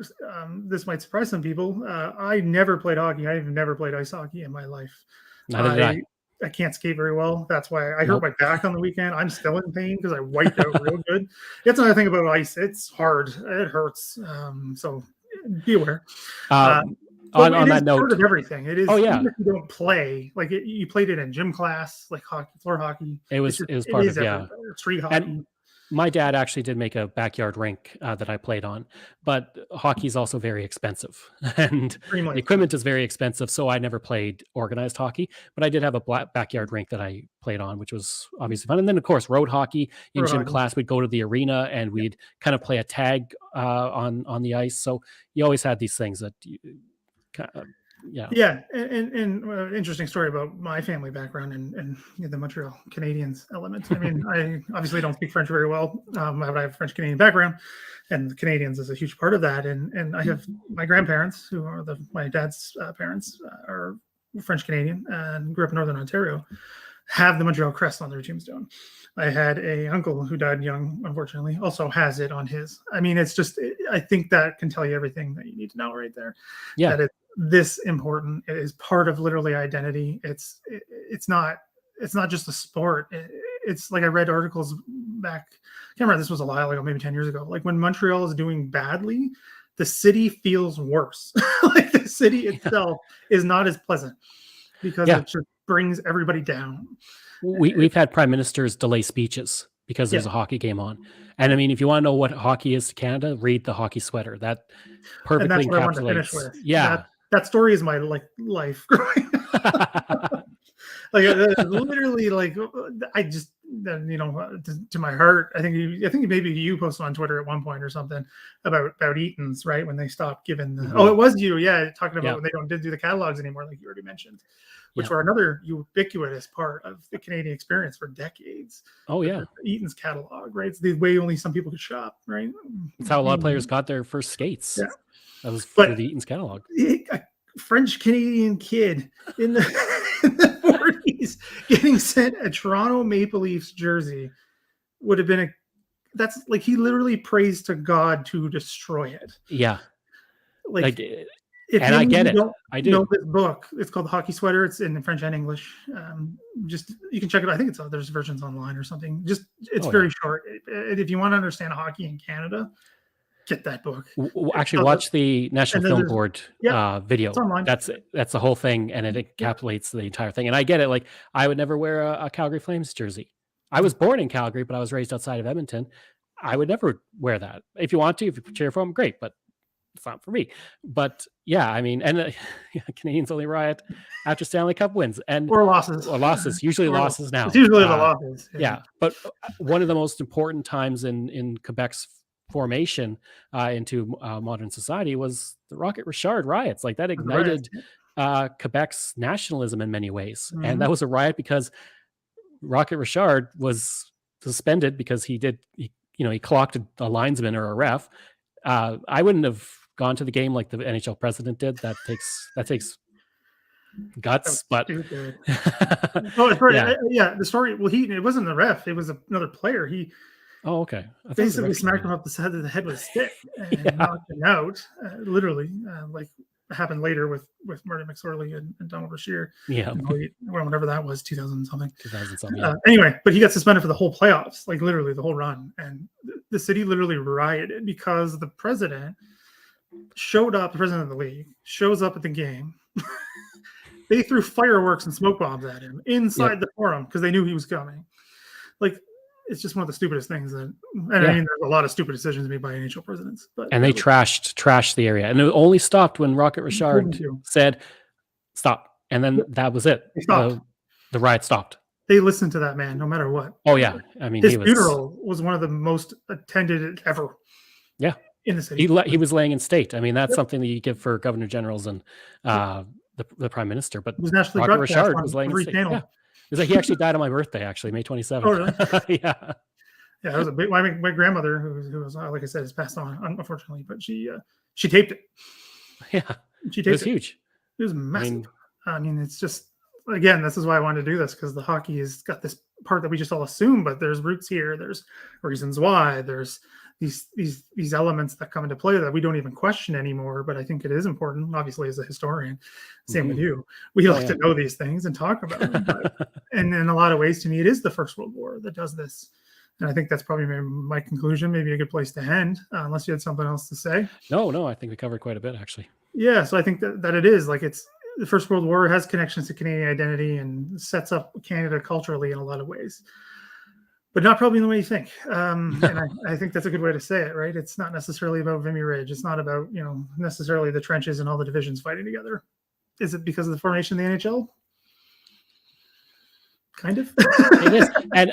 This might surprise some people. I never played hockey. I've never played ice hockey in my life. Neither did I. I can't skate very well. That's why I hurt my back on the weekend. I'm still in pain because I wiped out real good. That's another thing about ice. It's hard. It hurts. So be aware. On that note, part of everything. It is. Oh yeah. Even if you don't play, like you played it in gym class, like hockey, floor hockey. It was part of street hockey. And my dad actually did make a backyard rink that I played on, but hockey is also very expensive, and the equipment is very expensive. So I never played organized hockey, but I did have a backyard rink that I played on, which was obviously fun. And then of course, road hockey in gym class, we'd go to the arena and we'd kind of play a tag on the ice. So you always had these things that Yeah, and interesting story about my family background and the Montreal Canadiens element. I mean, I obviously don't speak French very well, but I have a French Canadian background, and the Canadiens is a huge part of that. And I have my grandparents, who are my dad's parents, are French Canadian and grew up in Northern Ontario, have the Montreal crest on their tombstone. I had a uncle who died young, unfortunately, also has it on his. I mean, it's just, I think that can tell you everything that you need to know right there. Yeah. That it's this important. It is part of literally identity. It's not just a sport. It's like I read articles back, I can't remember, this was a while ago, maybe 10 years ago. Like when Montreal is doing badly, the city feels worse. Like the city itself is not as pleasant because it just brings everybody down. We've had prime ministers delay speeches because there's a hockey game on. And I mean, if you want to know what hockey is to Canada, read the hockey sweater. That perfectly encapsulates. What I wanted to finish with. Yeah. That story is my life growing up. Like literally, like I just, to my heart. I think maybe you posted on Twitter at one point or something about Eaton's, right, when they stopped giving. Oh, it was you, talking about when they didn't do the catalogs anymore, like you already mentioned, which were another ubiquitous part of the Canadian experience for decades. Oh yeah, Eaton's catalog, right? It's the way only some people could shop, right? That's how a lot of players got their first skates. Yeah, that was through the Eaton's catalog. A French Canadian kid in the 40s getting sent a Toronto Maple Leafs jersey would have been that's like he literally prays to God to destroy it. Yeah, like and I get it. I do know this book. It's called The Hockey Sweater. It's in French and English. Just you can check it out. I think there's versions online or something. Just it's very short. If you want to understand hockey in Canada, get that book. Actually, watch the National Film Board video. That's the whole thing, and it encapsulates the entire thing. And I get it. Like I would never wear a Calgary Flames jersey. I was born in Calgary, but I was raised outside of Edmonton. I would never wear that. If you want to, if you cheer for them, great. But it's not for me. But yeah, I mean, and Canadians only riot after Stanley Cup wins or losses. Usually losses now. It's usually the losses. Yeah, but one of the most important times in Quebec's formation into modern society was the Rashard riots. Like that ignited Quebec's nationalism in many ways, and that was a riot because Rashard was suspended because he clocked a linesman or a ref. I wouldn't have gone to the game like the NHL president did. That takes guts, but the story. Well, it wasn't the ref; it was another player. He basically smacked him up the head with a stick and knocked him out. Literally, like happened later with Marty McSorley and Donald Rashard. Yeah, whenever that was, 2000 something. Yeah. Anyway, but he got suspended for the whole playoffs, like literally the whole run, and the city literally rioted because the president showed up. The president of the league shows up at the game. They threw fireworks and smoke bombs at him inside the forum because they knew he was coming. Like it's just one of the stupidest things I mean, there's a lot of stupid decisions made by NHL presidents, and they trashed the area, and it only stopped when Rashard said stop, and then that was it. The riot stopped. They listened to that man no matter what. Oh yeah, I mean his funeral was one of the most attended ever. Yeah, in the city. He was laying in state. I mean that's something that you give for governor generals and the prime minister. But Rashard was laying in state. Yeah. It was like he actually died on my birthday, actually, May 27th. Oh, really? Yeah. Yeah, it was a big. My grandmother, who was like I said, has passed on, unfortunately, but she taped it. Yeah, it was huge. It was massive. I mean, it's just again, this is why I wanted to do this because the hockey has got this part that we just all assume, but there's roots here. There's reasons why. There's these elements that come into play that we don't even question anymore. But I think it is important, obviously, as a historian. Same with you. We like to know these things and talk about them. But, and in a lot of ways, to me, it is the First World War that does this. And I think that's probably my conclusion. Maybe a good place to end, unless you had something else to say. No, I think we covered quite a bit, actually. Yeah, so I think that it is like it's the First World War has connections to Canadian identity and sets up Canada culturally in a lot of ways. But not probably in the way you think. And I think that's a good way to say it, right? It's not necessarily about Vimy Ridge. It's not about, necessarily the trenches and all the divisions fighting together. Is it because of the formation of the NHL? Kind of. It is. And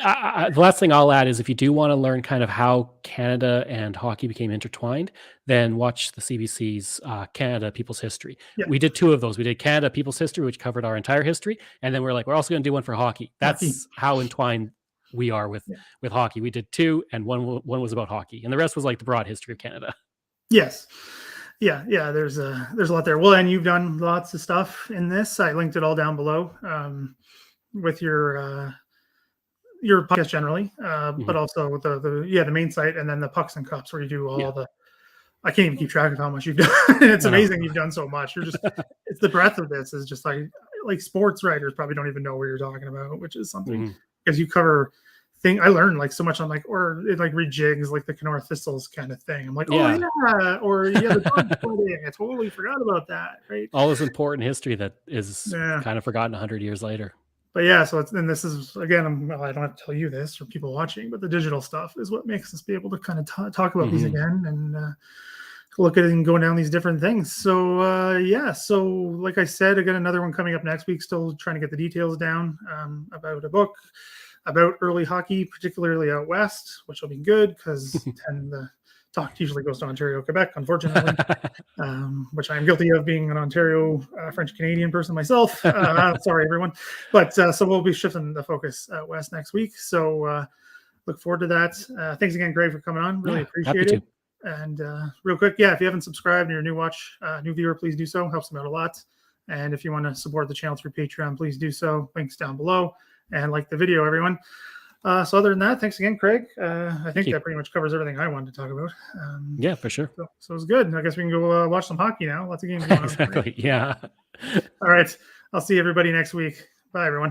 the last thing I'll add is if you do want to learn kind of how Canada and hockey became intertwined, then watch the CBC's Canada People's History. Yeah. We did 2 of those. We did Canada People's History, which covered our entire history. And then we're also going to do one for hockey. That's how entwined we are with hockey. We did 2, and one was about hockey, and the rest was like the broad history of Canada. Yes, yeah. There's a lot there. Well, and you've done lots of stuff in this. I linked it all down below with your podcast generally, but also with the main site, and then the Pucks and Cups where you do all the. I can't even keep track of how much you've done. It's amazing you've done so much. You're just it's the breadth of this is just like sports writers probably don't even know what you're talking about, which is something. Because you cover thing. I learned like so much on like, or it like rejigs like the Kenora Thistles kind of thing. I'm like, oh Yeah. yeah, or yeah, the dog flooding. I totally forgot about that, right? All this important history that is Yeah. kind of forgotten 100 years later. But yeah, so it's, and this is again, well, I don't have to tell you this or people watching, but the digital stuff is what makes us be able to kind of talk about these again and look at it and go down these different things. So yeah, so like I said, again, another one coming up next week. Still trying to get the details down about a book about early hockey, particularly out west, which will be good because the talk usually goes to Ontario, Quebec, unfortunately. Which I'm guilty of being an Ontario French Canadian person myself. Sorry, everyone. But so we'll be shifting the focus west next week. So look forward to that. Thanks again, Greg, for coming on. Really appreciate it. And real quick, yeah, if you haven't subscribed and you're a new viewer, please do so. Helps them out a lot. And if you want to support the channel through Patreon, please do so. Links down below. And like the video, everyone. So other than that, thanks again, Craig. I think that pretty much covers everything I wanted to talk about. Yeah, for sure. So it's good. I guess we can go watch some hockey now. Lots of games going on. Exactly. Yeah. All right. I'll see everybody next week. Bye, everyone.